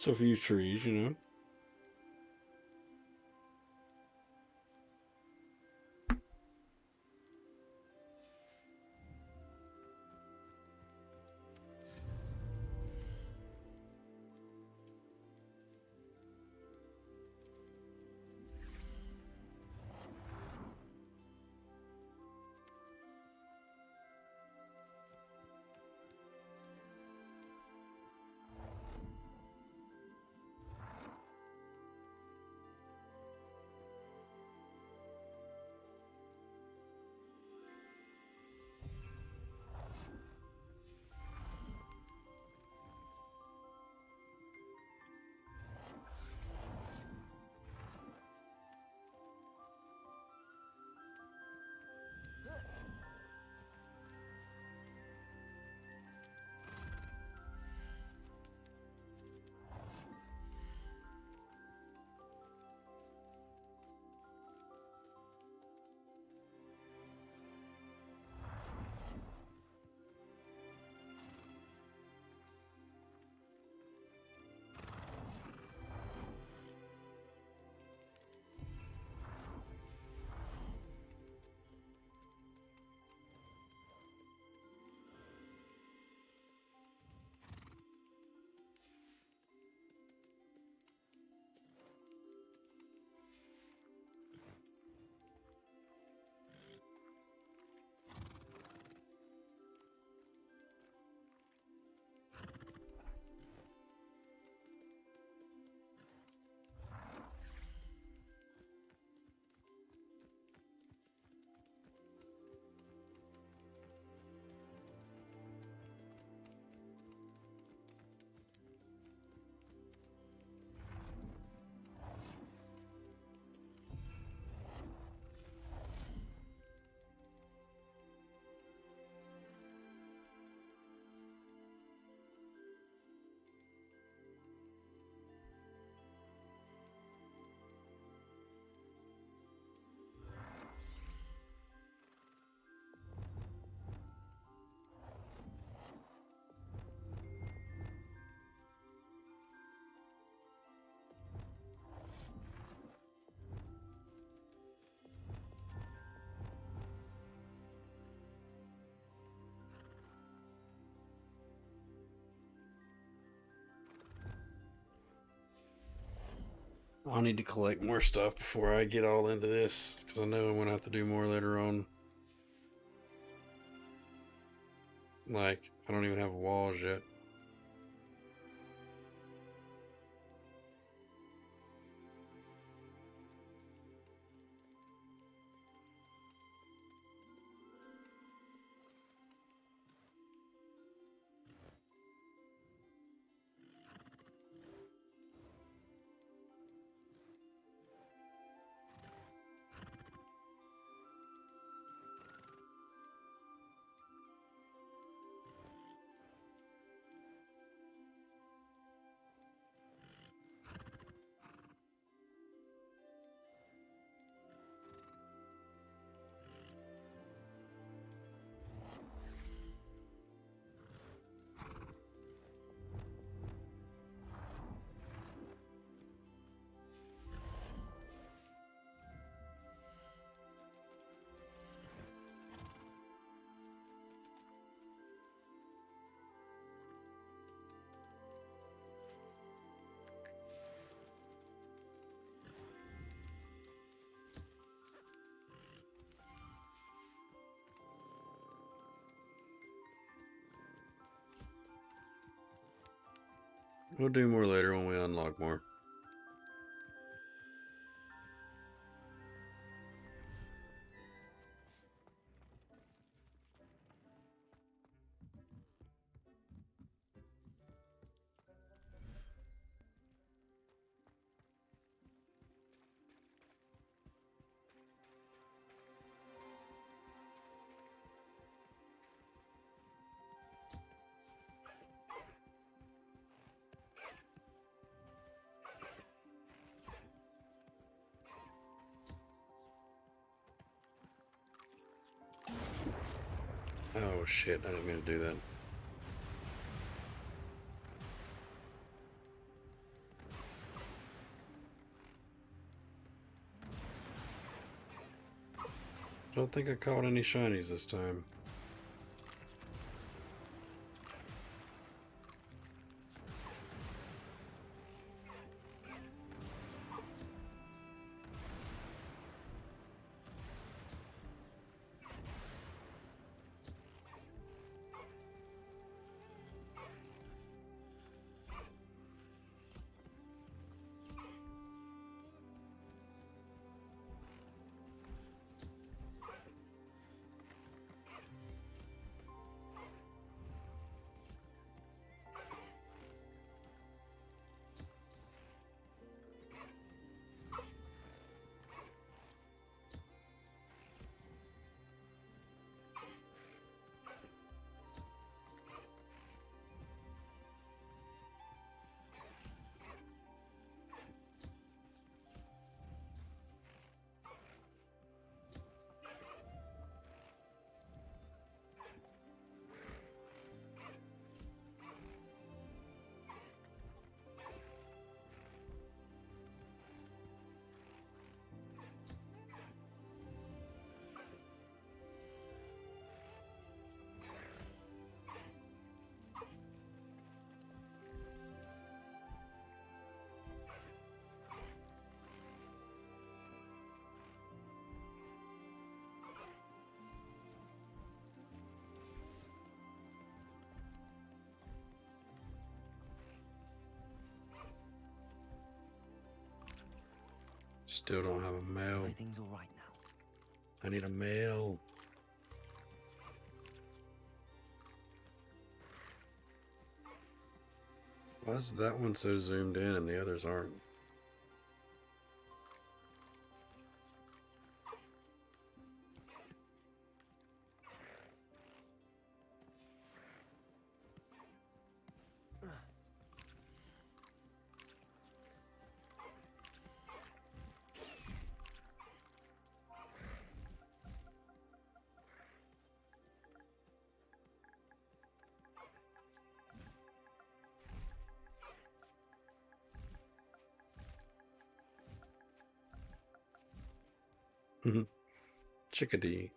Just a few trees, you know. I need to collect more stuff before I get all into this, because I know I'm going to have to do more later on. Like, I don't even have walls yet. We'll do more later when we unlock more. Oh shit, I didn't mean to do that. Don't think I caught any shinies this time. Still don't have a mail. Everything's all right now. I need a mail. Why is that one so zoomed in and the others aren't? Chickadee.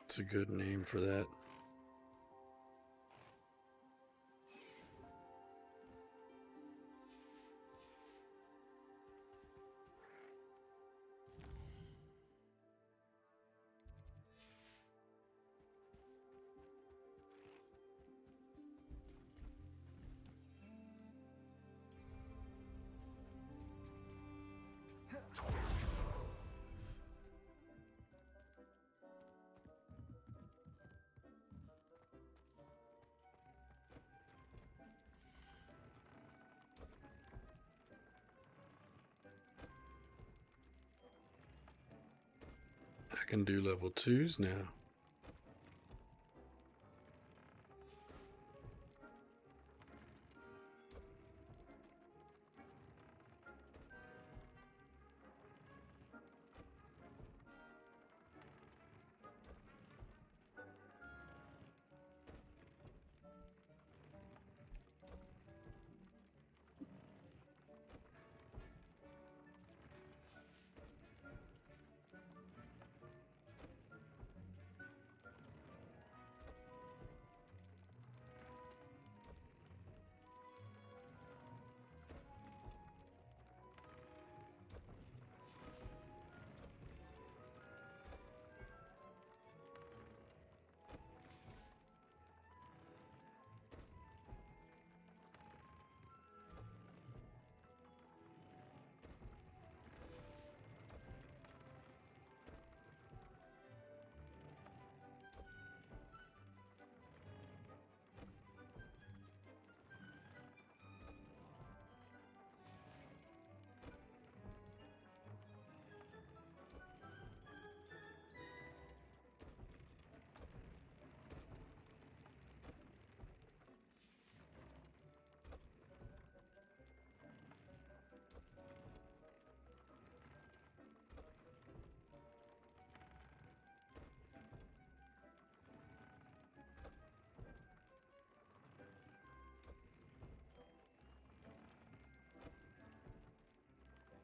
It's a good name for that. I can do level 2s now.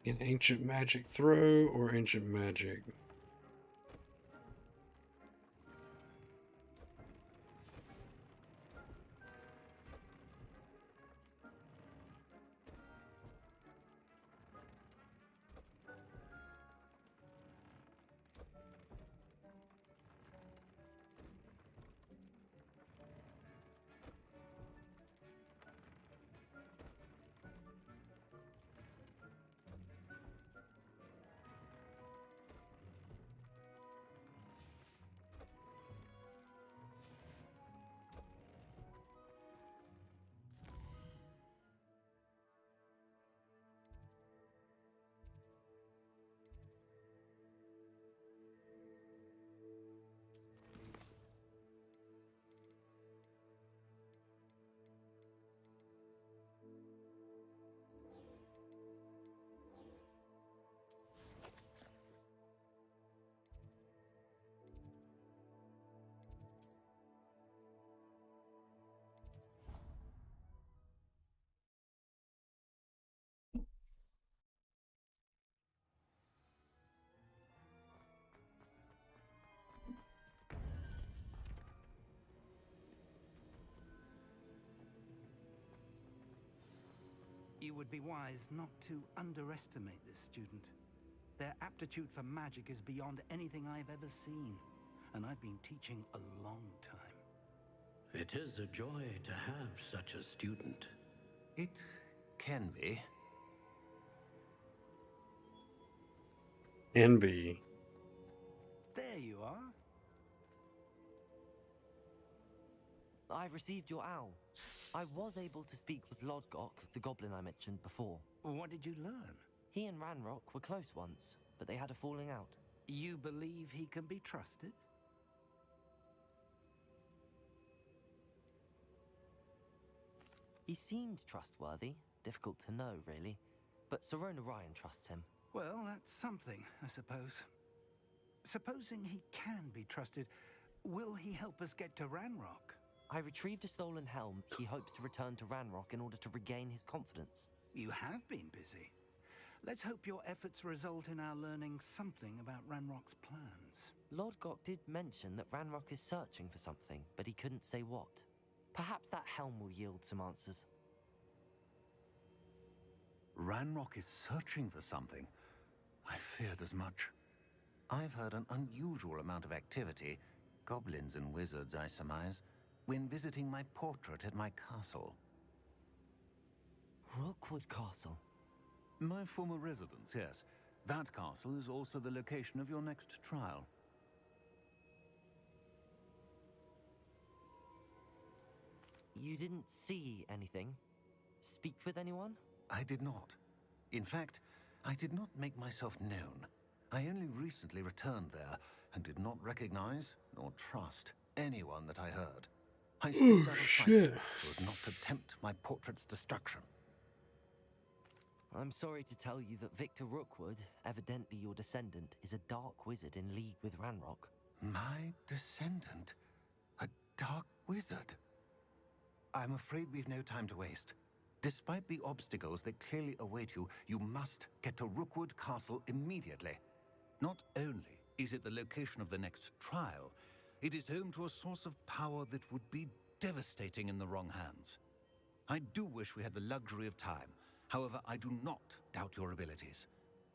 An ancient magic throw or ancient magic? You would be wise not to underestimate this student. Their aptitude for magic is beyond anything I've ever seen, and I've been teaching a long time. It is a joy to have such a student. It can be. Envy. There you are. I received your owl. I was able to speak with Lodgok, the goblin I mentioned before. What did you learn? He and Ranrock were close once, but they had a falling out. You believe he can be trusted? He seemed trustworthy. Difficult to know, really. But Sirona Ryan trusts him. Well, that's something, I suppose. Supposing he can be trusted, will he help us get to Ranrock? I retrieved a stolen helm. He hopes to return to Ranrock in order to regain his confidence. You have been busy. Let's hope your efforts result in our learning something about Ranrock's plans. Lodgok did mention that Ranrock is searching for something, but he couldn't say what. Perhaps that helm will yield some answers. Ranrock is searching for something. I feared as much. I've heard an unusual amount of activity, goblins and wizards, I surmise, when visiting my portrait at my castle. Rookwood Castle? My former residence, yes. That castle is also the location of your next trial. You didn't see anything? Speak with anyone? I did not. In fact, I did not make myself known. I only recently returned there and did not recognize nor trust anyone that I heard. I stayed out of sight so as not to tempt my portrait's destruction. I'm sorry to tell you that Victor Rookwood, evidently your descendant, is a dark wizard in league with Ranrock. My descendant? A dark wizard? I'm afraid we've no time to waste. Despite the obstacles that clearly await you, you must get to Rookwood Castle immediately. Not only is it the location of the next trial, it is home to a source of power that would be devastating in the wrong hands. I do wish we had the luxury of time. However, I do not doubt your abilities.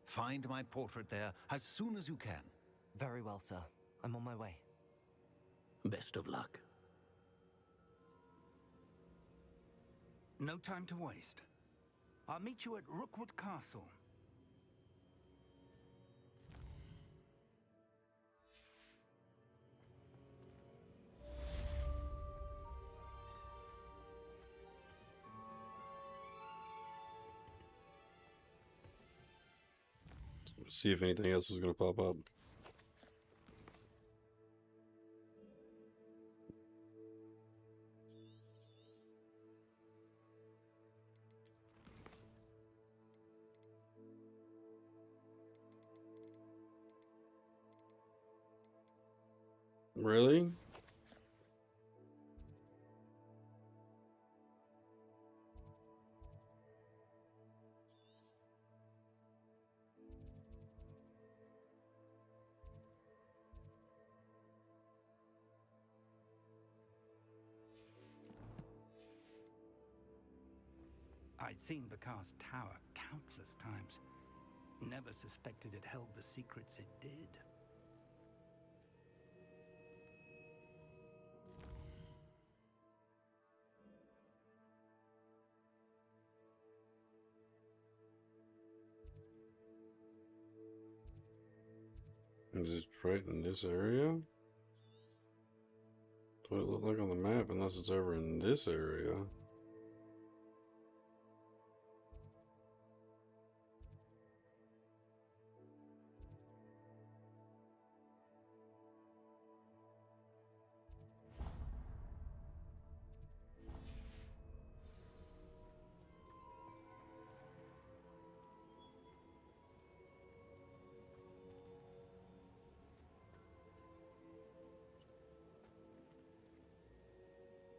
Find my portrait there as soon as you can. Very well, sir. I'm on my way. Best of luck. No time to waste. I'll meet you at Rookwood Castle. See if anything else was going to pop up. Really? I'd seen Bakar's tower countless times. Never suspected it held the secrets it did. Is it right in this area? What it look like on the map, unless it's over in this area.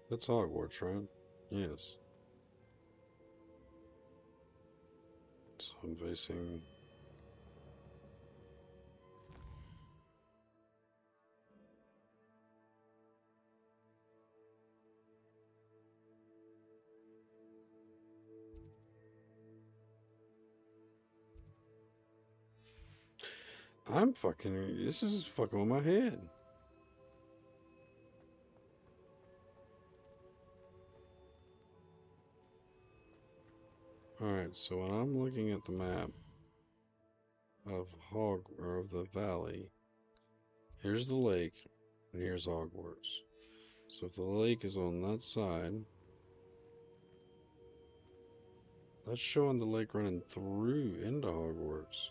That's Hogwarts, right? Yes. So I'm facing... I'm fucking... This is fucking with my head. Alright, so when I'm looking at the map of the valley, here's the lake, and here's Hogwarts. So if the lake is on that side, that's showing the lake running through into Hogwarts.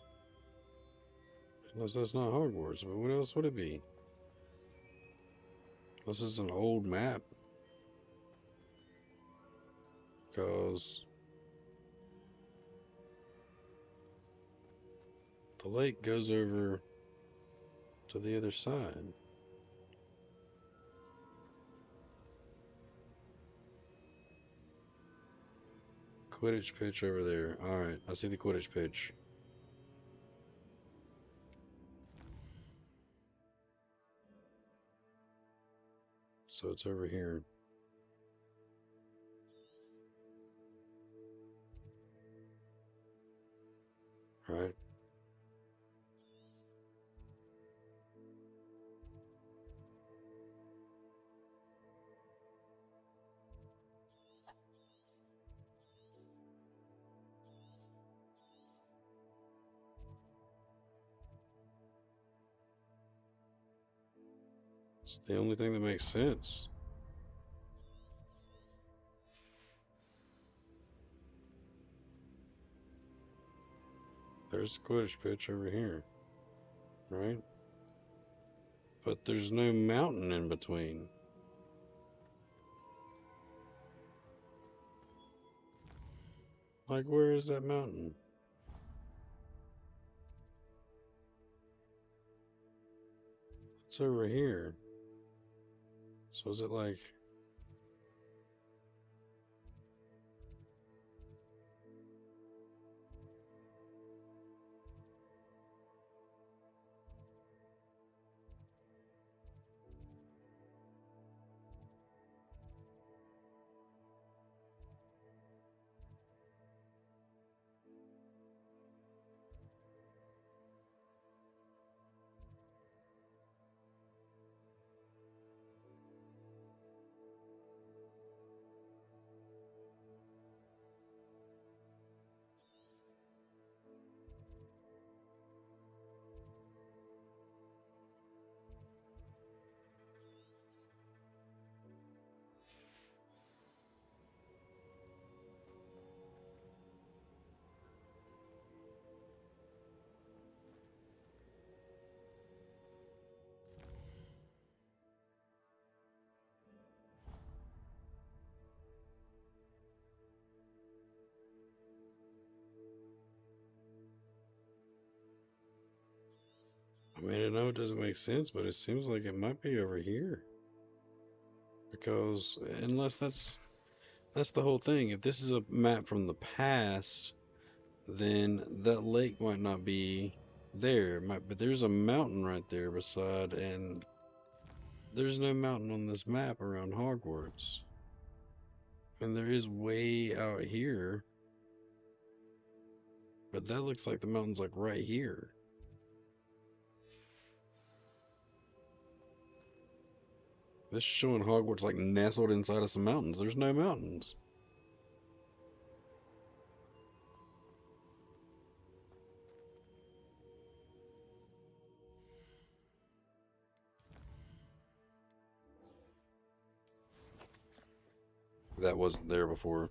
Unless that's not Hogwarts, but what else would it be? This is an old map. Because the lake goes over to the other side. Quidditch pitch over there. Alright, I see the Quidditch pitch. So it's over here. Right? It's the only thing that makes sense. There's the Quidditch pitch over here. Right? But there's no mountain in between. Like, where is that mountain? It's over here. So is it like... I mean, I know it doesn't make sense, but it seems like it might be over here. Because, unless that's the whole thing. If this is a map from the past, then that lake might not be there. But there's a mountain right there beside, and there's no mountain on this map around Hogwarts. And there is way out here But that looks like the mountain's like right here. This is showing Hogwarts like nestled inside of some mountains. There's no mountains. That wasn't there before.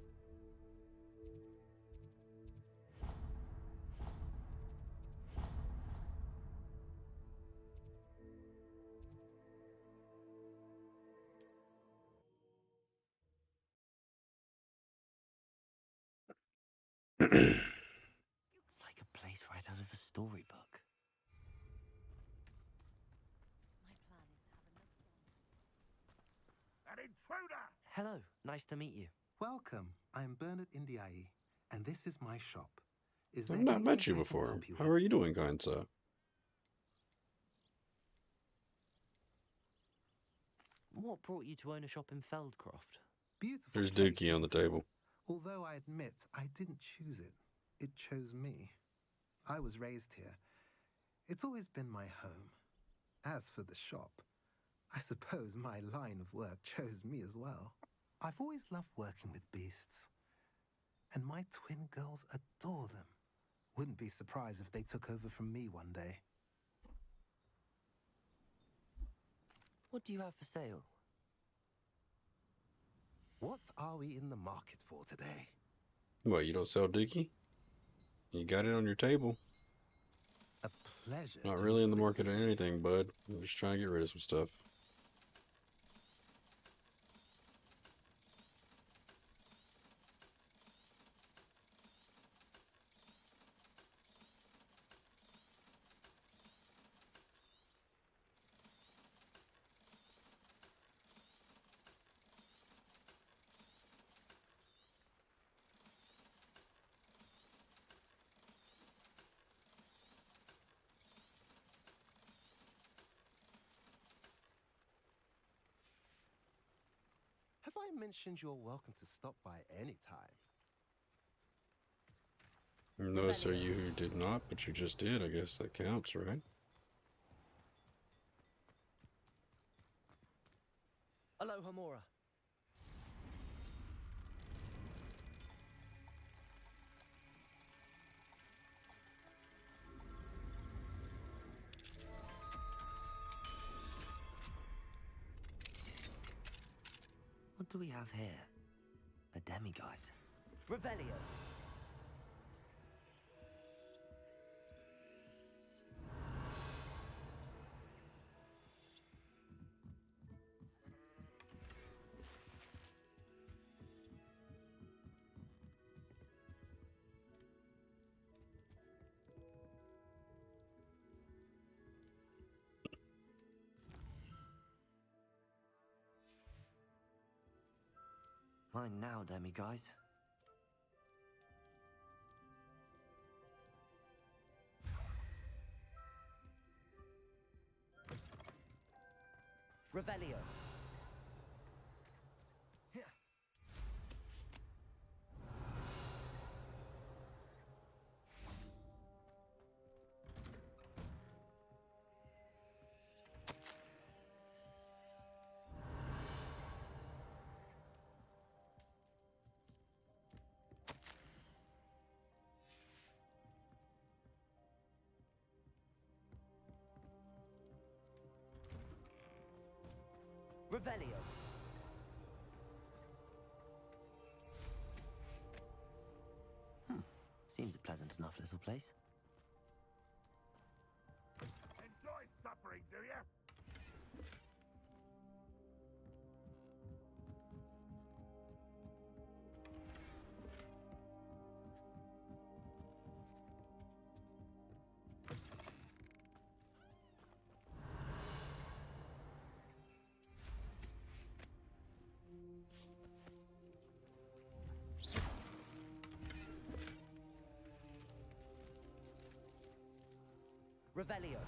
It's like a place right out of a storybook. My plan is to have a look around. An intruder! Hello, nice to meet you. Welcome. I'm Bernard Indiai, and this is my shop. Is I've there not anything met you I can before. help you How with? are you doing, kind sir? What brought you to own a shop in Feldcroft? Beautiful There's place, Dookie on the isn't it? table. Although I admit I didn't choose it. It chose me. I was raised here. It's always been my home. As for the shop, I suppose my line of work chose me as well. I've always loved working with beasts. And my twin girls adore them. Wouldn't be surprised if they took over from me one day. What do you have for sale? What are we in the market for today? What, you don't sell Dookie? You got it on your table. A pleasure. Not doing really in the business market of with you. anything, bud. I'm just trying to get rid of some stuff. Have I mentioned you're welcome to stop by any time? No, sir, you who did not, but you just did. I guess that counts, right? Aloha Mora. What do we have here? A demiguise. Revelio. Mine now, demiguise. Revelio. Revelio. Seems a pleasant enough little place. Enjoy suffering, do you? Revelio.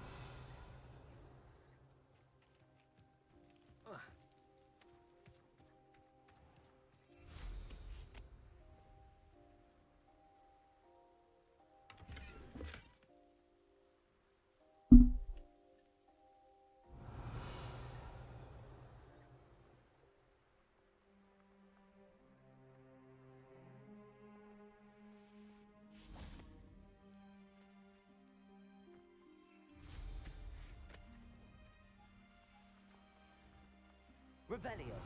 Revelio.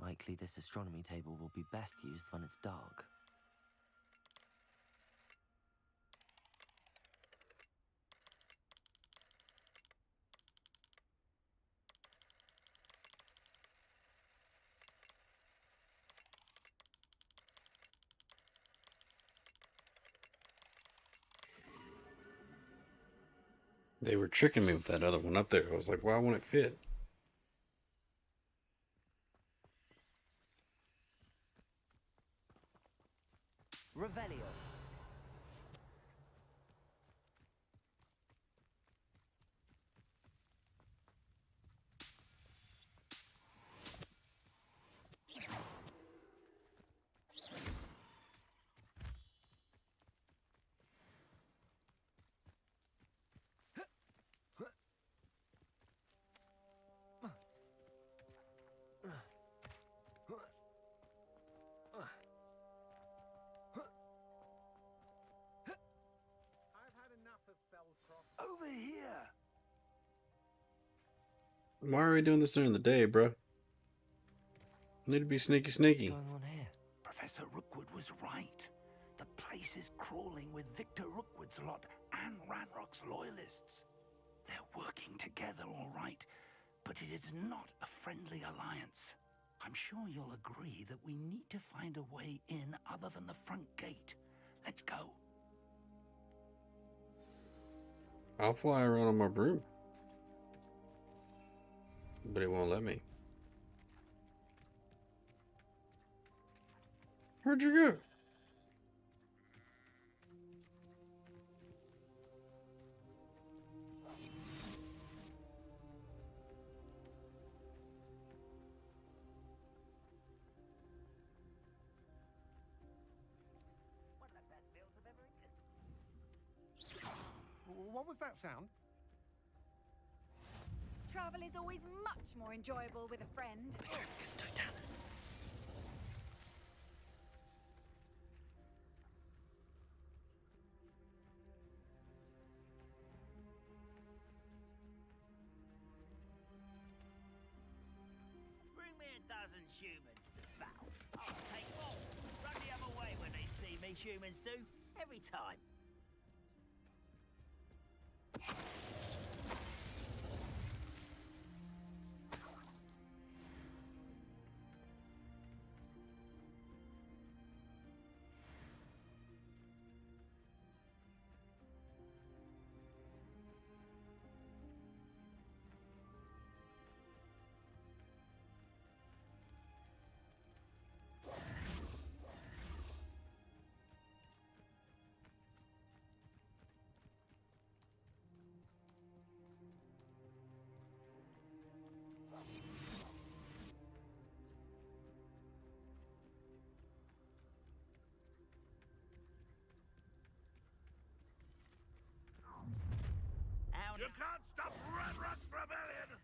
Likely this astronomy table will be best used when it's dark. They were tricking me with that other one up there. I was like, why won't it fit? Revelio. Over here! Why are we doing this during the day, bro? Need to be sneaky, sneaky. What's going on here? Professor Rookwood was right. The place is crawling with Victor Rookwood's lot and Ranrock's loyalists. They're working together, all right, but it is not a friendly alliance. I'm sure you'll agree that we need to find a way in other than the front gate. Let's go. I'll fly around on my broom. But it won't let me. Where'd you go? What was that sound? Travel is always much more enjoyable with a friend. Petrificus totalis. Bring me a dozen humans to battle. I'll take all. Run the other way when they see me, humans do. Every time. You can't stop Ranrock's rebellion!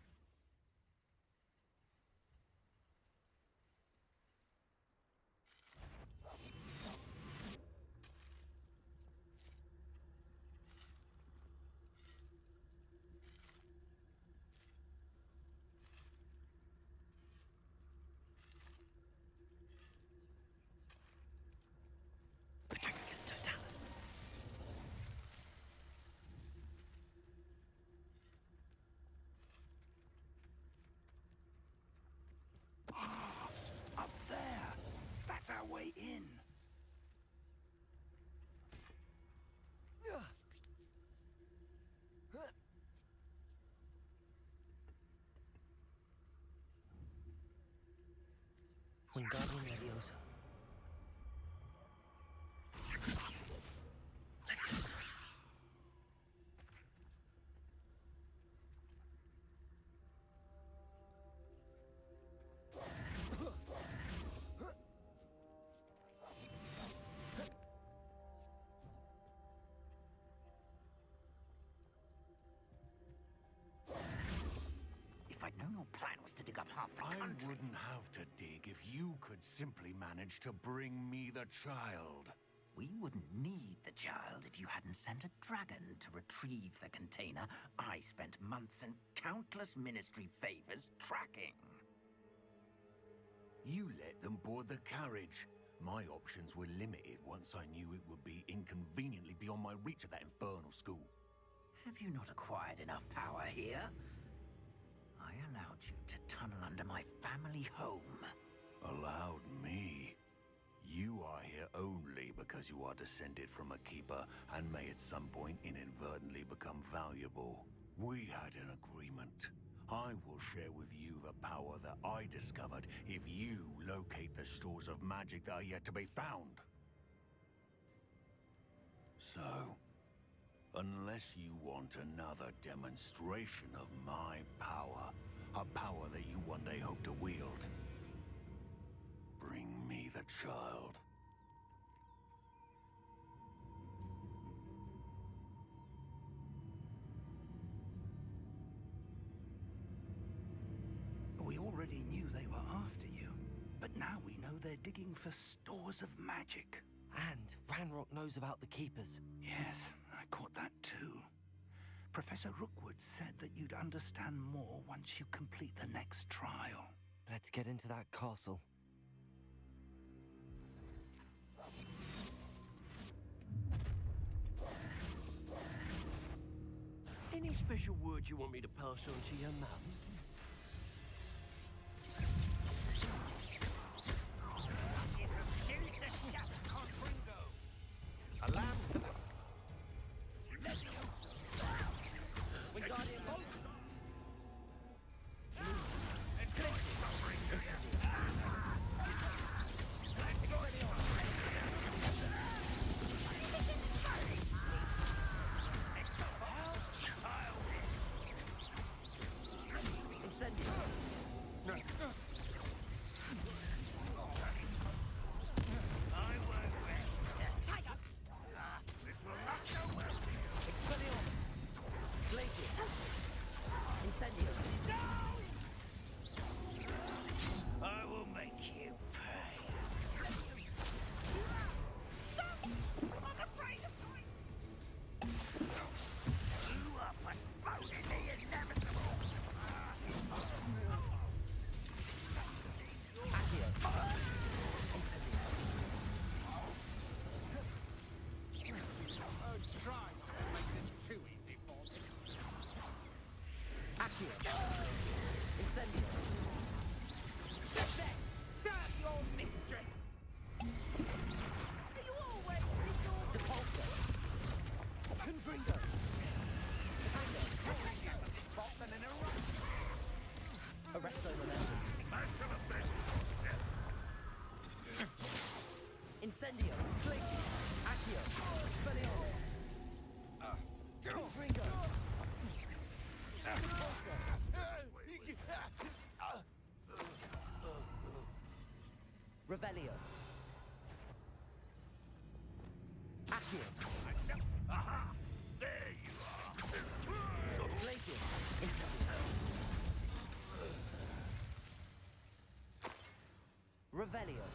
Petrificus totalis. Up there! That's our way in. Wingardium Leviosa. Leviosa. If I'd known your plan was to dig up half the country... I wouldn't have to dig if you could simply manage to bring me the child. We wouldn't need the child if you hadn't sent a dragon to retrieve the container I spent months and countless ministry favors tracking. You let them board the carriage. My options were limited once I knew it would be inconveniently beyond my reach at that infernal school. Have you not acquired enough power here? I allowed you to tunnel under my family home. Allowed me? You are here only because you are descended from a keeper and may at some point inadvertently become valuable. We had an agreement. I will share with you the power that I discovered if you locate the stores of magic that are yet to be found. So, unless you want another demonstration of my power, a power that you one day hope to wield, bring me the child. We already knew they were after you, but now we know they're digging for stores of magic. And Ranrock knows about the Keepers. Yes, I caught that too. Professor Rookwood said that you'd understand more once you complete the next trial. Let's get into that castle. Any special word you want me to pass on to your mum? I will make you pay. Stop! I'm afraid of heights! You are postponing the inevitable. Accio. Incendio. Try not to make this too easy for me. Accio. Incendio. Damn your mistress! Are you always restored? Depulso. Confringo. Spot them in a rush. Arresto Momentum. Incendio. Glacier. Accio. Expelliarmus. Confringo. Depulso. Revelio. Accio. Aha! There you are. Glacier. Incendio. Revelio.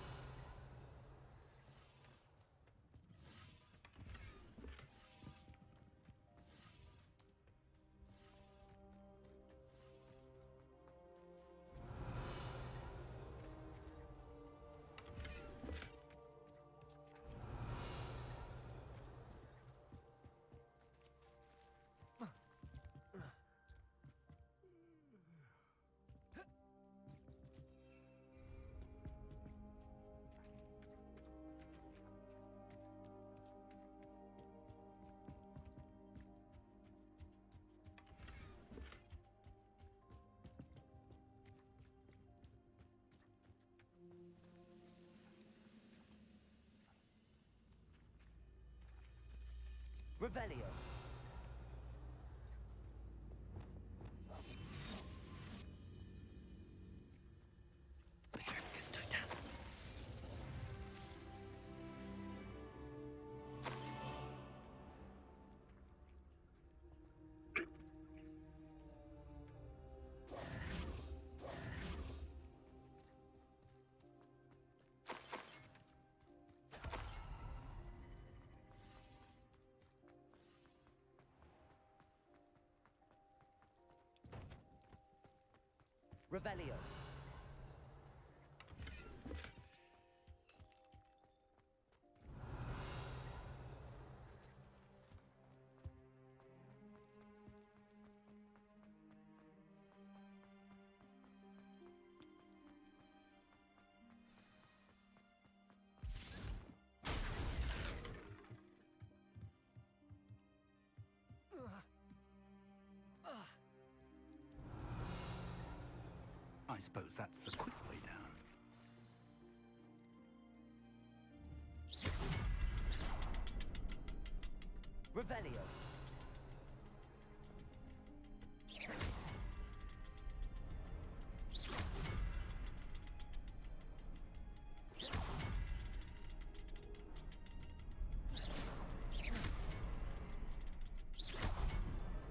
Revelio. Verificus Totalis. Revelio. I suppose that's the quick way down. Revelio.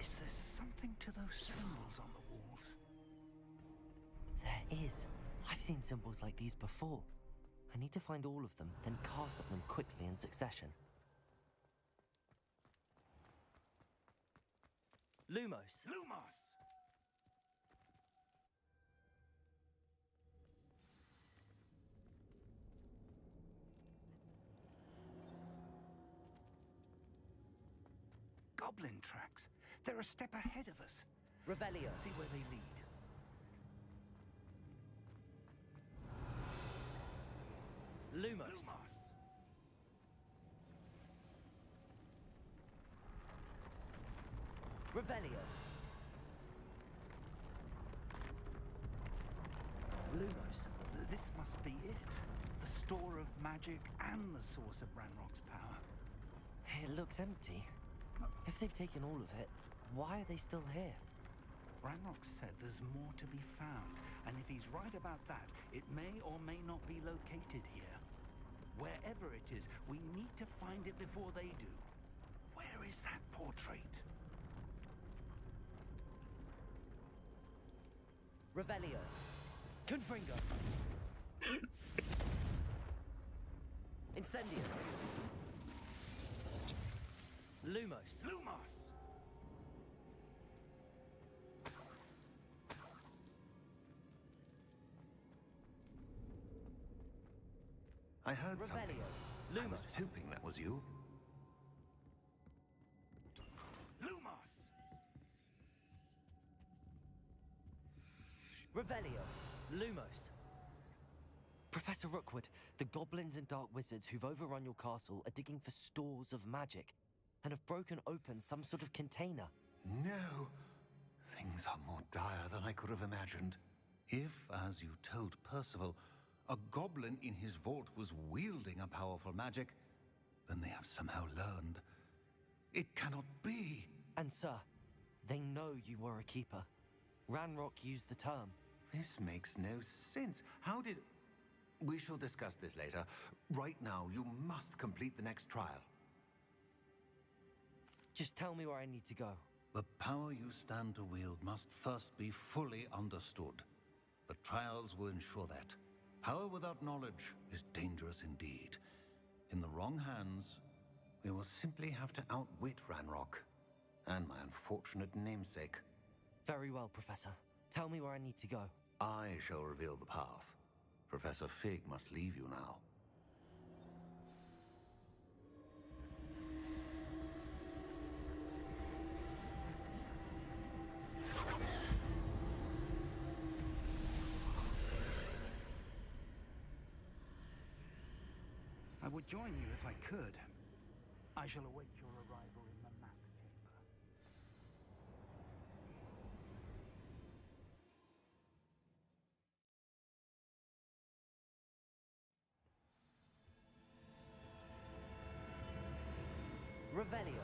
Is there something to those symbols on the walls? There is. I've seen symbols like these before. I need to find all of them, then cast at them quickly in succession. Lumos. Lumos! Goblin tracks. They're a step ahead of us. Revelio. Let's see where they lead. Lumos. Lumos. Revelio. Lumos. This must be it. The store of magic and the source of Ranrock's power. It looks empty. If they've taken all of it, why are they still here? Ranrock said there's more to be found, and if he's right about that, it may or may not be located here. Wherever it is, we need to find it before they do. Where is that portrait? Revelio. Confringo. Incendio. Lumos. Lumos! I heard something. Revelio. I was Lumos. hoping that was you. Lumos! Revelio. Lumos. Professor Rookwood, the goblins and dark wizards who've overrun your castle are digging for stores of magic and have broken open some sort of container. No. Things are more dire than I could have imagined. If, as you told Percival, a goblin in his vault was wielding a powerful magic, then they have somehow learned. It cannot be. And sir, they know you were a keeper. Ranrock used the term. This makes no sense. How did... We shall discuss this later. Right now, you must complete the next trial. Just tell me where I need to go. The power you stand to wield must first be fully understood. The trials will ensure that. Power without knowledge is dangerous indeed. In the wrong hands, we will simply have to outwit Ranrock and my unfortunate namesake. Very well, Professor. Tell me where I need to go. I shall reveal the path. Professor Fig must leave you now. I would join you if I could. I shall await your arrival in the map chamber. Revelio.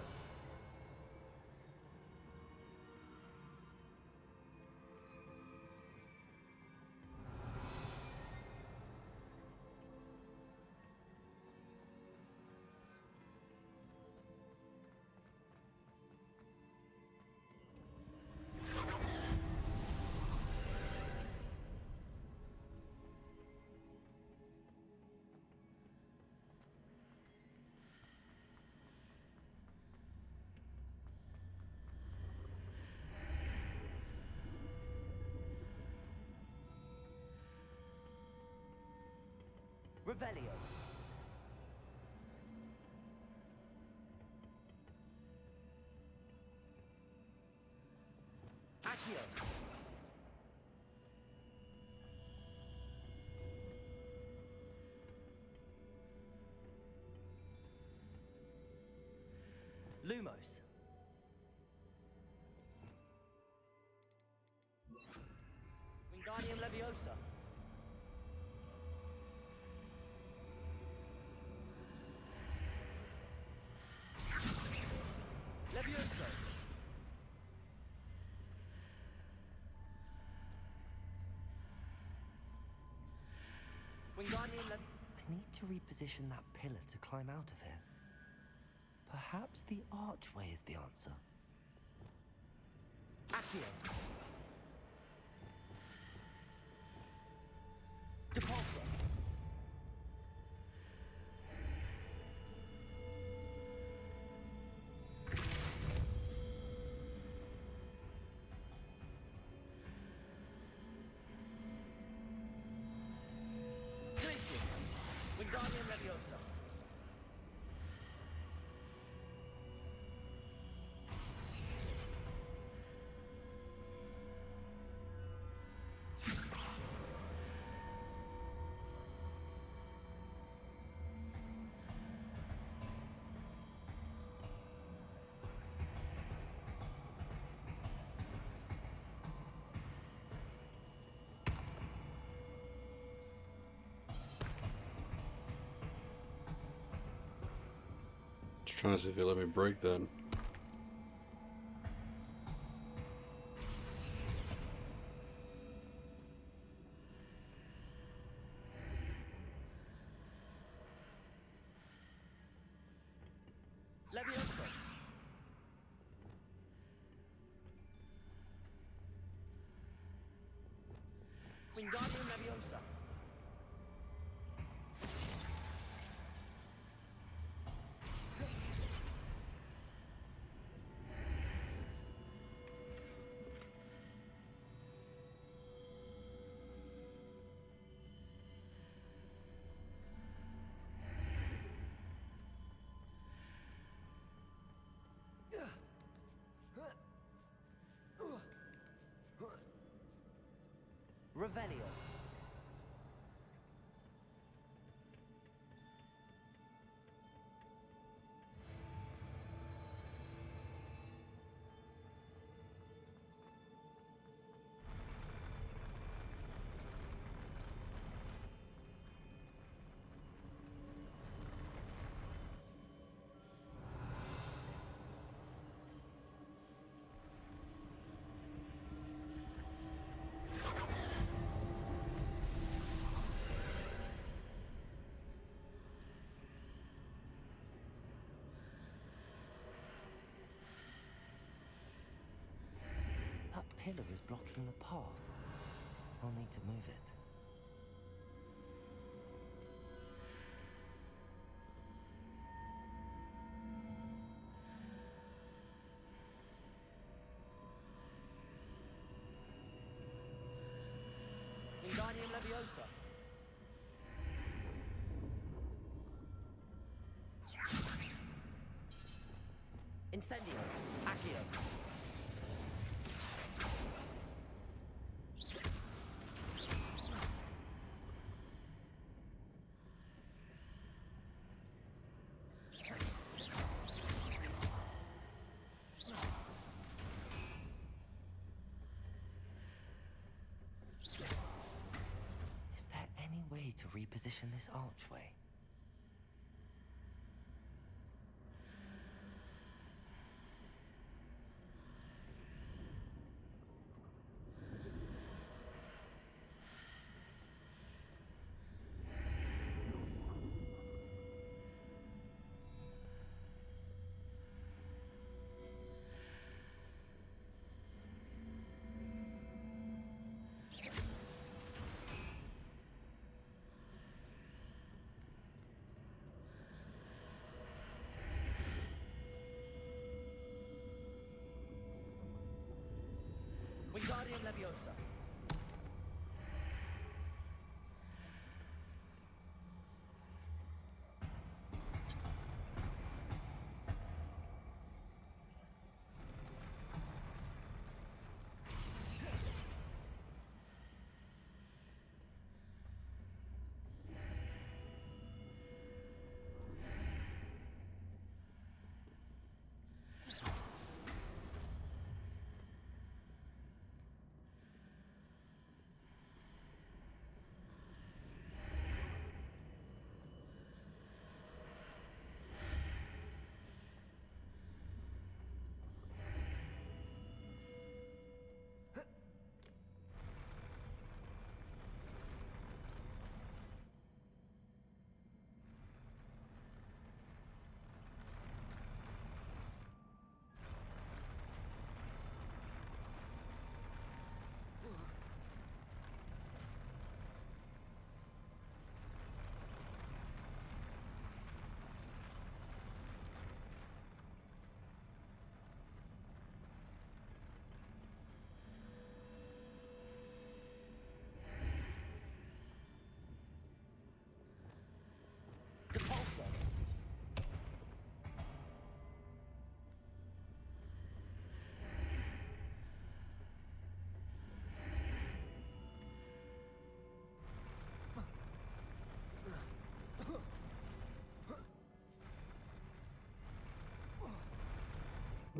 Revelio. Accio. Lumos. Wingardium Leviosa. Levioso. Wingardium Lev... I need to reposition that pillar to climb out of here. Perhaps the archway is the answer. Accio. Depulso. Glacius. Wingardium Leviosa. Just trying to see if they let me break that. Levioso. Wingardium Leviosa. Revelio. That pillar is blocking the path. I'll need to move it. Wingardium Leviosa. Incendio. Accio. Is there any way to reposition this archway? Wingardium Leviosa.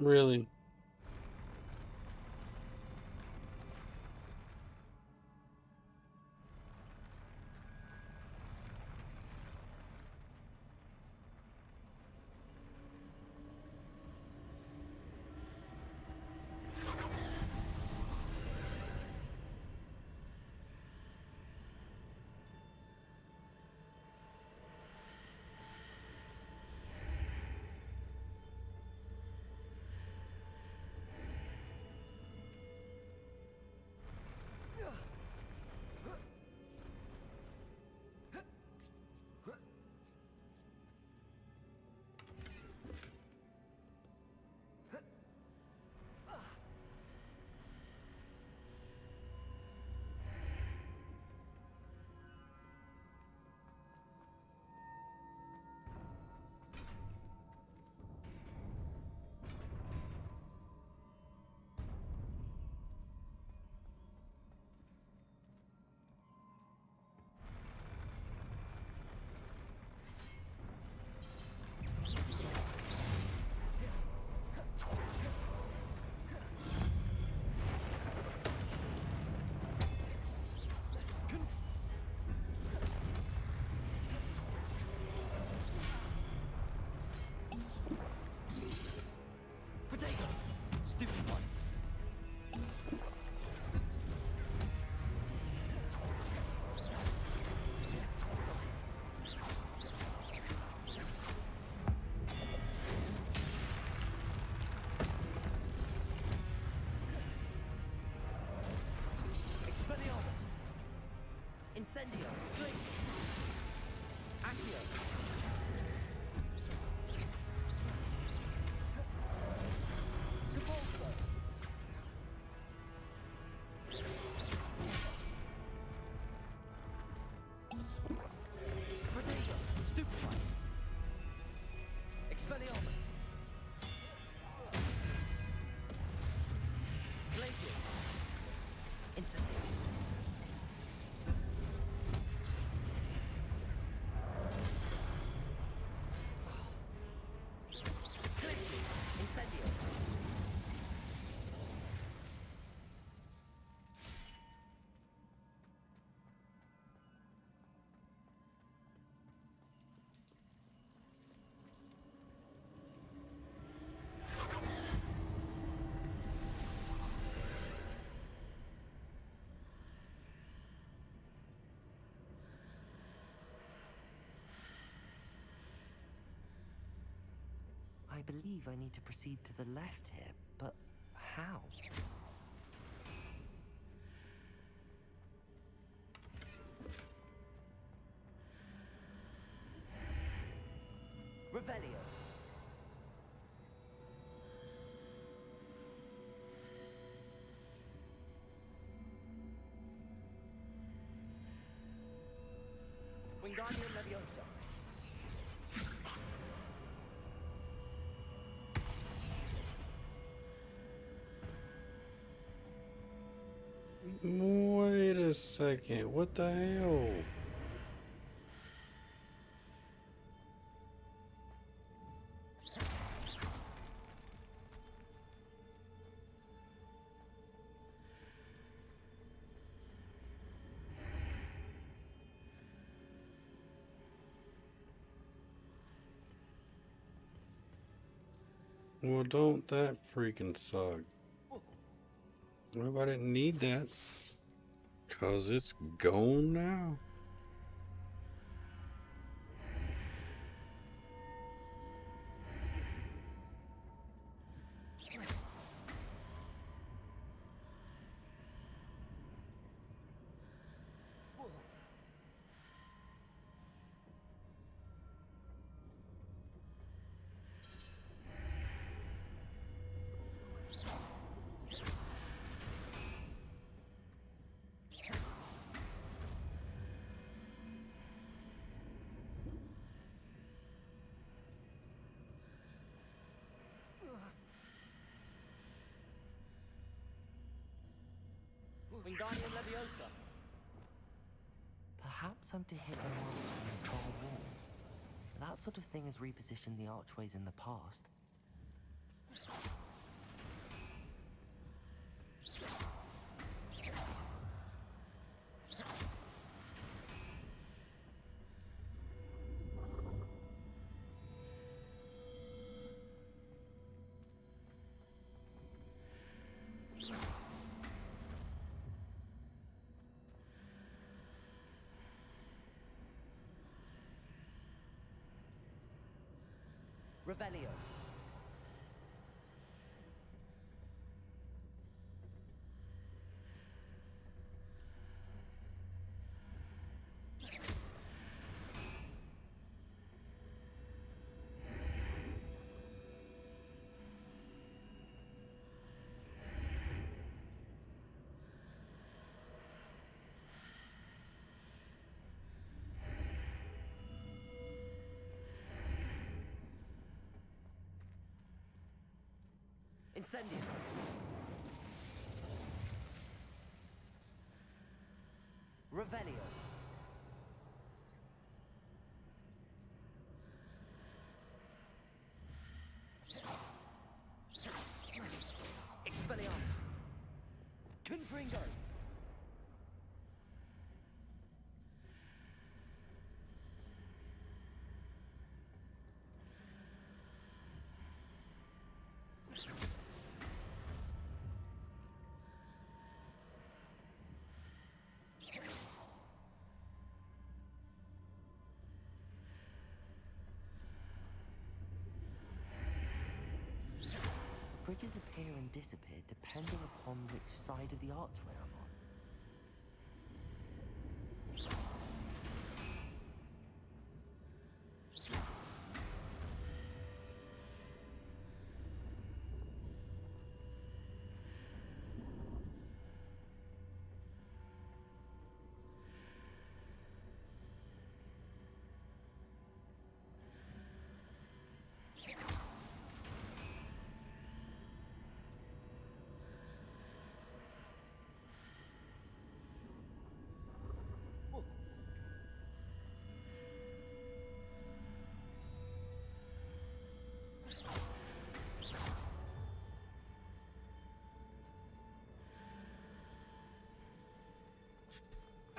Really? Potato! Stupid one! Expelliarmus! Incendio! Glacius! Accio! Depulso! Potato! Stupefy! Expelliarmus! Glacius! Incendio! Glacius! Incendio! I believe I need to proceed to the left here, but how? Revelio. Wingardium Leviosa. Wait a second. What the hell? Well, don't that freaking suck. Well, I didn't need that. 'Cause it's gone now. Wingardium Leviosa. Perhaps I'm to hit a mark on the far wall. That sort of thing has repositioned the archways in the past. Revelio. Incendio. Revelio. Expelliarmus. Confringo. Bridges appear and disappear depending upon which side of the archway I'm on.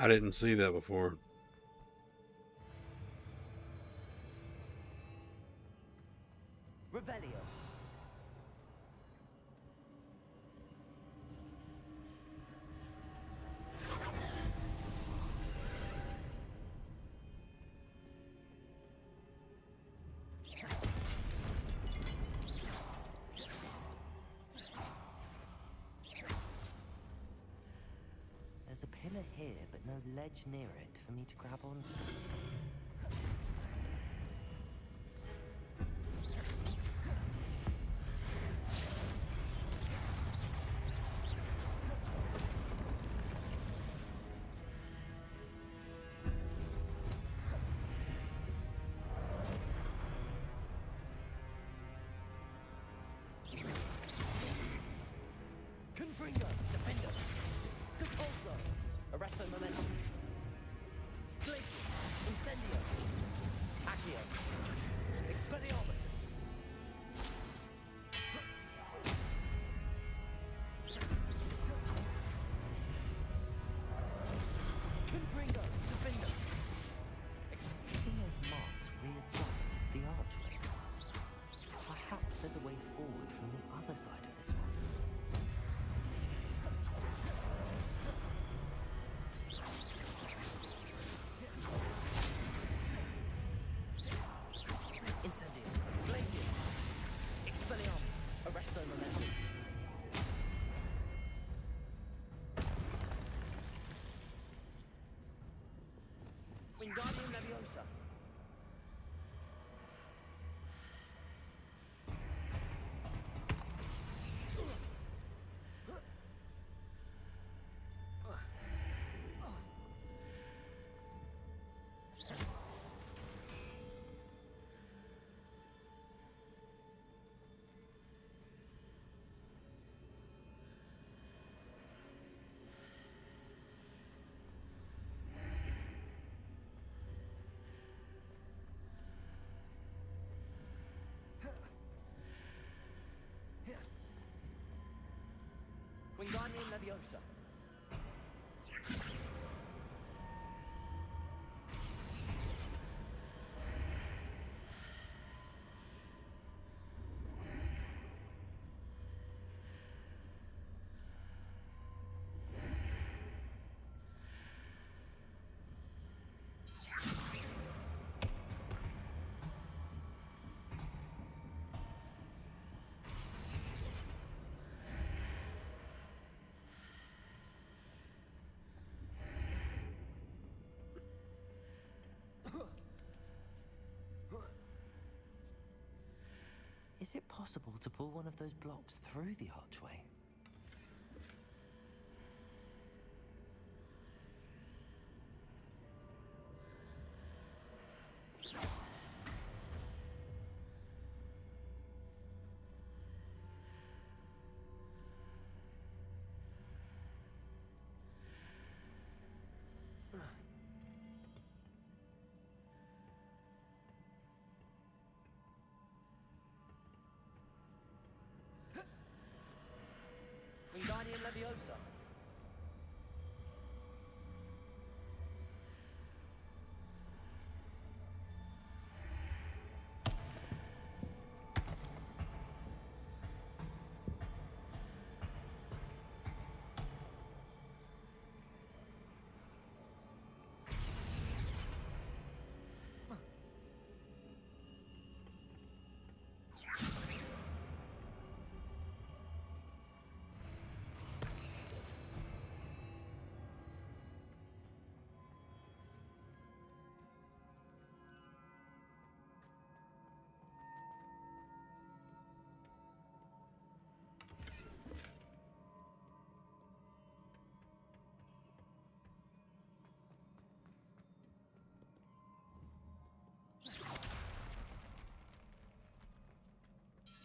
I didn't see that before. Revelio. There's a pillar here, but no ledge near it for me to grab onto. Confringo, Defender, Depulso, Arresto Momentum, Glacius, Incendio, Accio, Expelliarmus. Confringo, Defender. Seeing those marks readjusts the archways. Perhaps there's a way forward from the other side of this one. Incendio, Glacius, Expelliarmus, Arresto Momentum. Wingardium Leviosa. Wingardium Leviosa. Is it possible to pull one of those blocks through the archway? Wingardium Leviosa.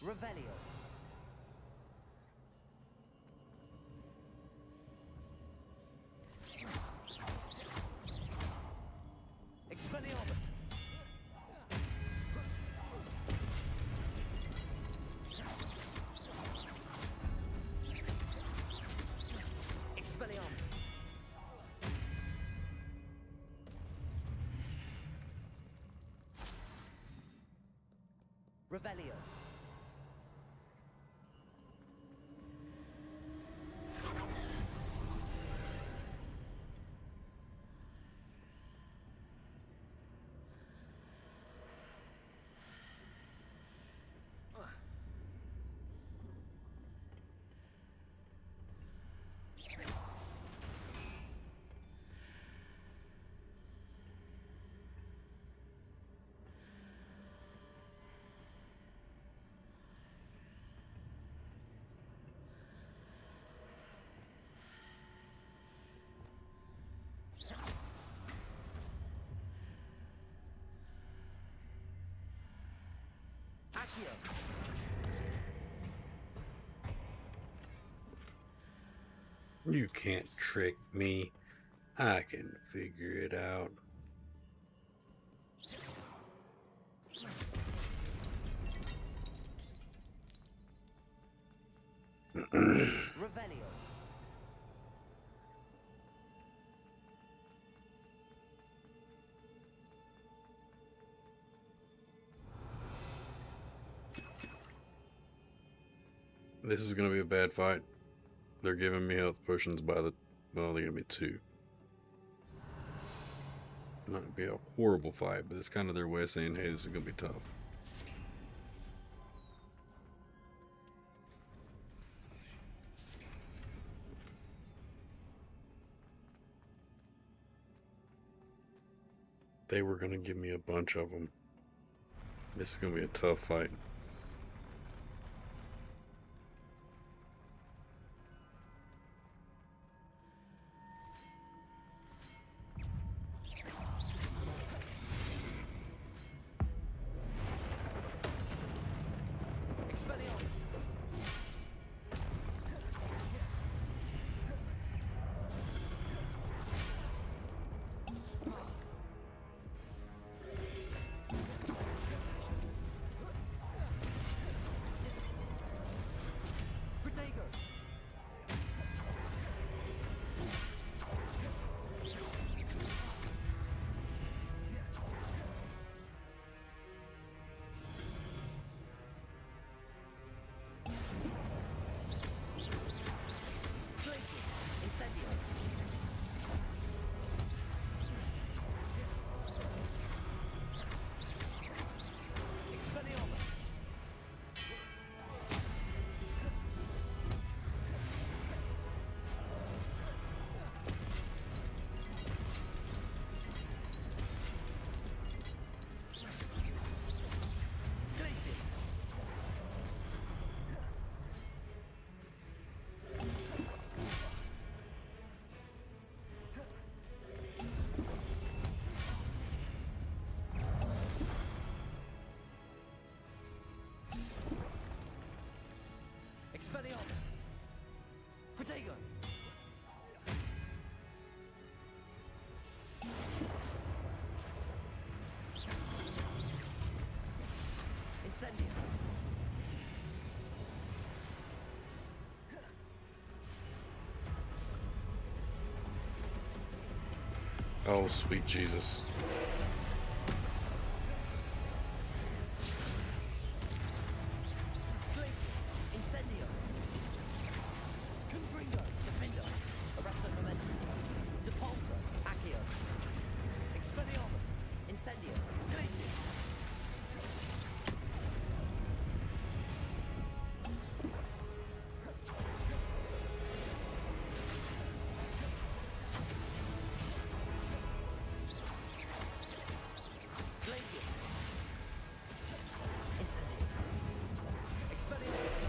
Revelio. Expelliarmus. Expelliarmus. Revelio. Accio. You can't trick me. I can figure it out. Revelio. This is gonna be a bad fight. They're giving me health potions by the... Well, they're gonna be 2. Not gonna be a horrible fight, but it's kind of their way of saying, hey, this is gonna be tough. They were gonna give me a bunch of them. This is gonna be a tough fight. Expelliarmus! Protego! Incendio! Oh, sweet Jesus. Glacius! Incendio! Confringo! Defendo! Arresto Momentum! Depulso! Accio! Expelliarmus! Incendio! Glacius! Glacius! Incendio! Expelliarmus!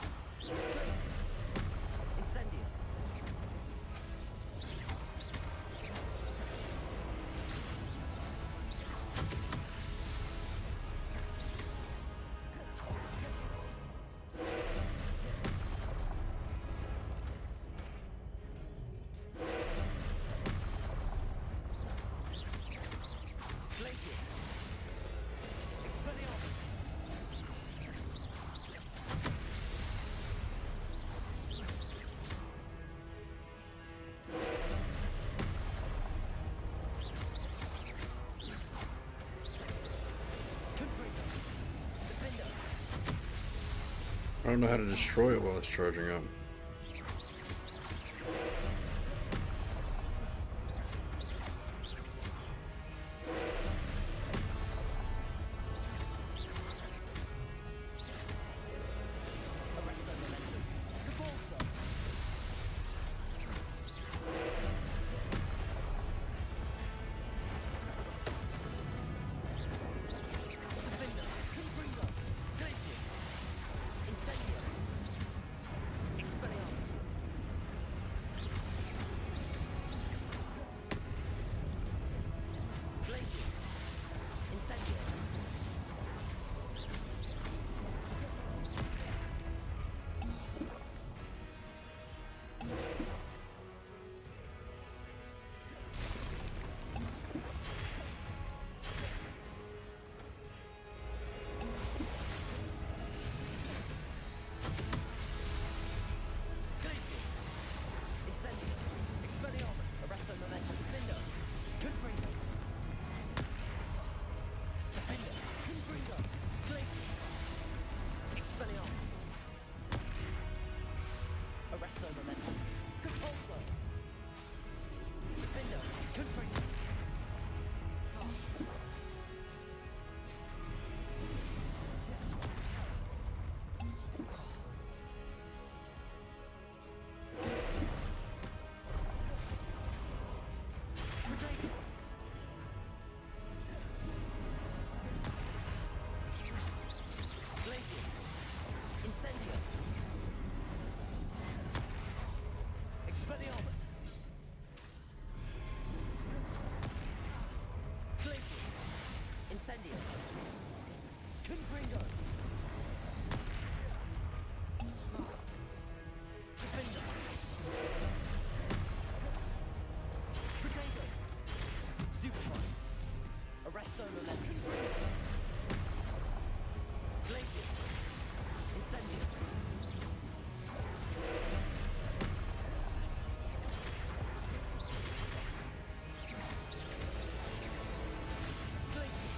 Glacius! Incendio! Glacius! Expelliarmus! Confringo! Defendo! I don't know how to destroy it while it's charging up. Arresto Momentum! Depulso! Defendo! Confringo! Glacius! Incendio! Expelliarmus! Glacius! Incendio! Glacius! Incendio! Expelliarmus! Arresto Momentum! Defendo! Confringo! Defendo! Confringo! Glacius! Expelliarmus! Arresto Momentum! Compulso! Defendo! Confringo! Protego! Glacius! Incendio! Expelliarmus! Glacius! Incendio! Confringo! Defendo! Protego! Stupefy! Arresto Momentum! Glacius! Incendio! Glacius!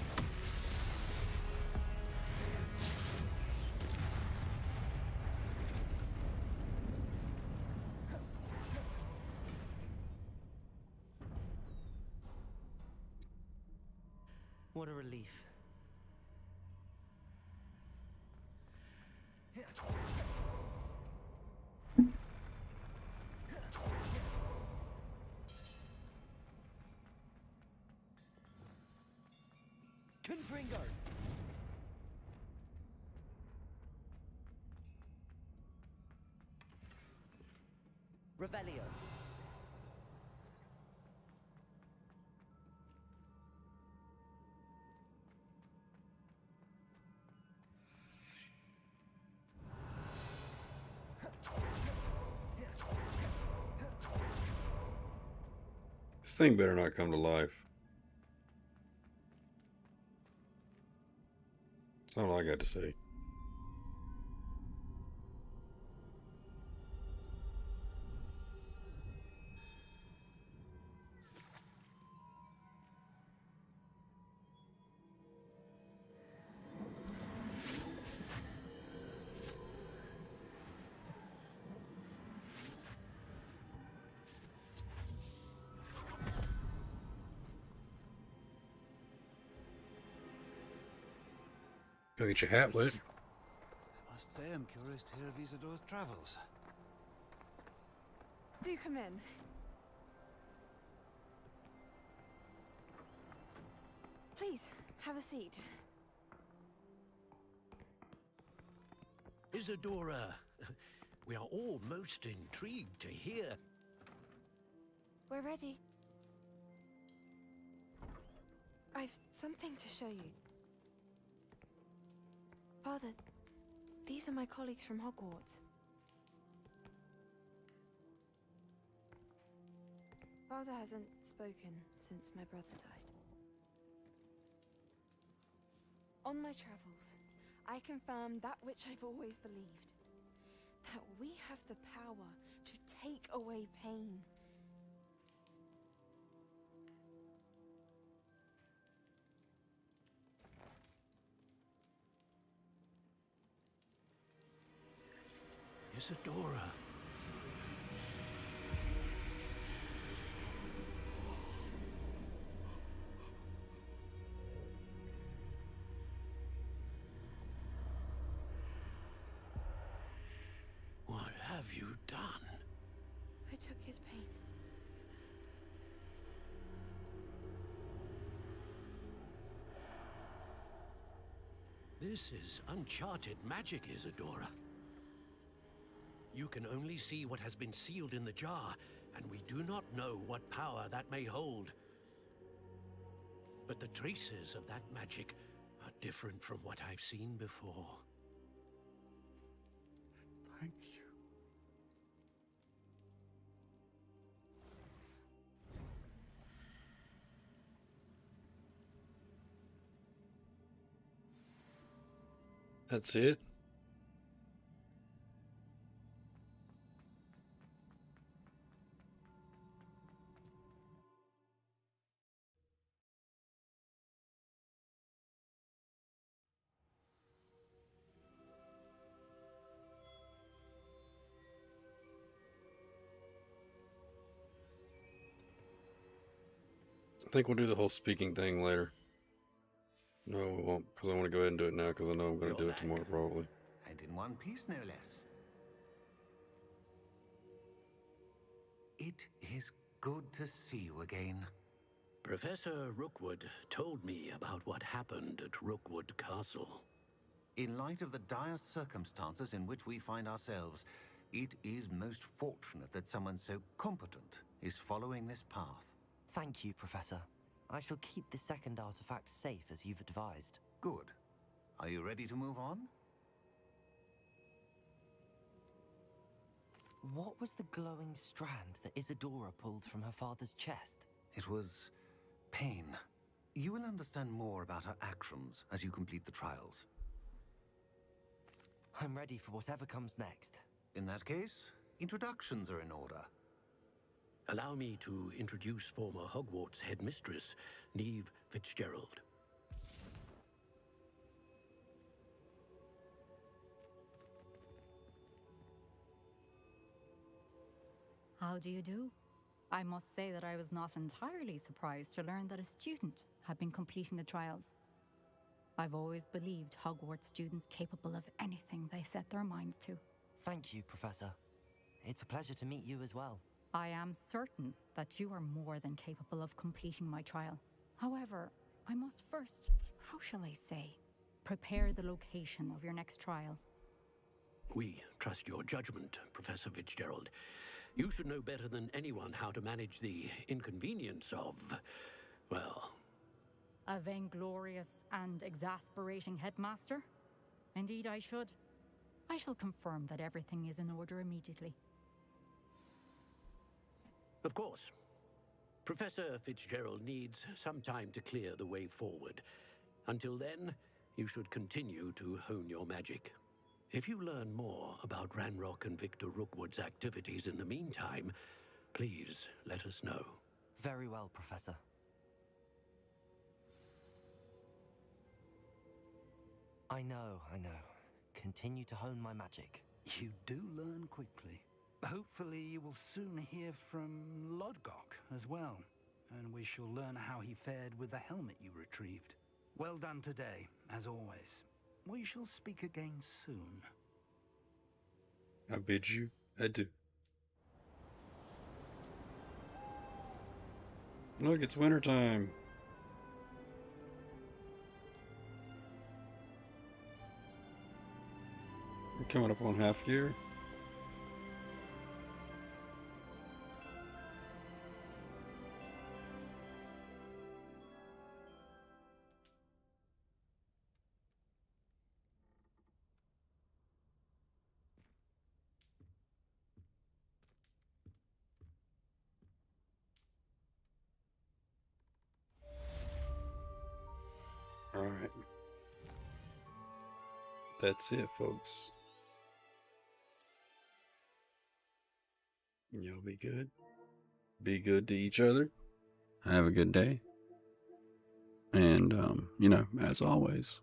What a relief. Confringo! Revelio. This thing better not come to life. That's all I got to say. Go get your hat wet. I must say, I'm curious to hear of Isadora's travels. Do come in. Please, have a seat. Isadora, we are all most intrigued to hear. We're ready. I've something to show you. Father, these are my colleagues from Hogwarts. Father hasn't spoken since my brother died. On my travels, I confirmed that which I've always believed. That we have the power to take away pain. Isadora. What have you done? I took his pain. This is uncharted magic, Isadora. You can only see what has been sealed in the jar, and we do not know what power that may hold. But the traces of that magic are different from what I've seen before. Thank you. That's it. I think we'll do the whole speaking thing later. No, we won't, because I want to go ahead and do it now, because I know I'm going to do it tomorrow, probably. And in one piece, no less. It is good to see you again. Professor Rookwood told me about what happened at Rookwood Castle. In light of the dire circumstances in which we find ourselves, it is most fortunate that someone so competent is following this path. Thank you, Professor. I shall keep the second artifact safe as you've advised. Good. Are you ready to move on? What was the glowing strand that Isadora pulled from her father's chest? It was pain. You will understand more about her actions as you complete the trials. I'm ready for whatever comes next. In that case, introductions are in order. Allow me to introduce former Hogwarts headmistress, Neve Fitzgerald. How do you do? I must say that I was not entirely surprised to learn that a student had been completing the trials. I've always believed Hogwarts students capable of anything they set their minds to. Thank you, Professor. It's a pleasure to meet you as well. I am certain that you are more than capable of completing my trial. However, I must first, how shall I say, prepare the location of your next trial. We trust your judgment, Professor Fitzgerald. You should know better than anyone how to manage the inconvenience of, well... A vainglorious and exasperating headmaster? Indeed I should. I shall confirm that everything is in order immediately. Of course. Professor Fitzgerald needs some time to clear the way forward. Until then, you should continue to hone your magic. If you learn more about Ranrock and Victor Rookwood's activities in the meantime, please let us know. Very well, Professor. I know. Continue to hone my magic. You do learn quickly. Hopefully you will soon hear from Lodgok as well, and we shall learn how he fared with the helmet you retrieved. Well done today, as always. We shall speak again soon. I bid you adieu. Look, it's wintertime. We're coming up on half year. All right. That's it, folks. Y'all be good. Be good to each other. Have a good day. And, as always,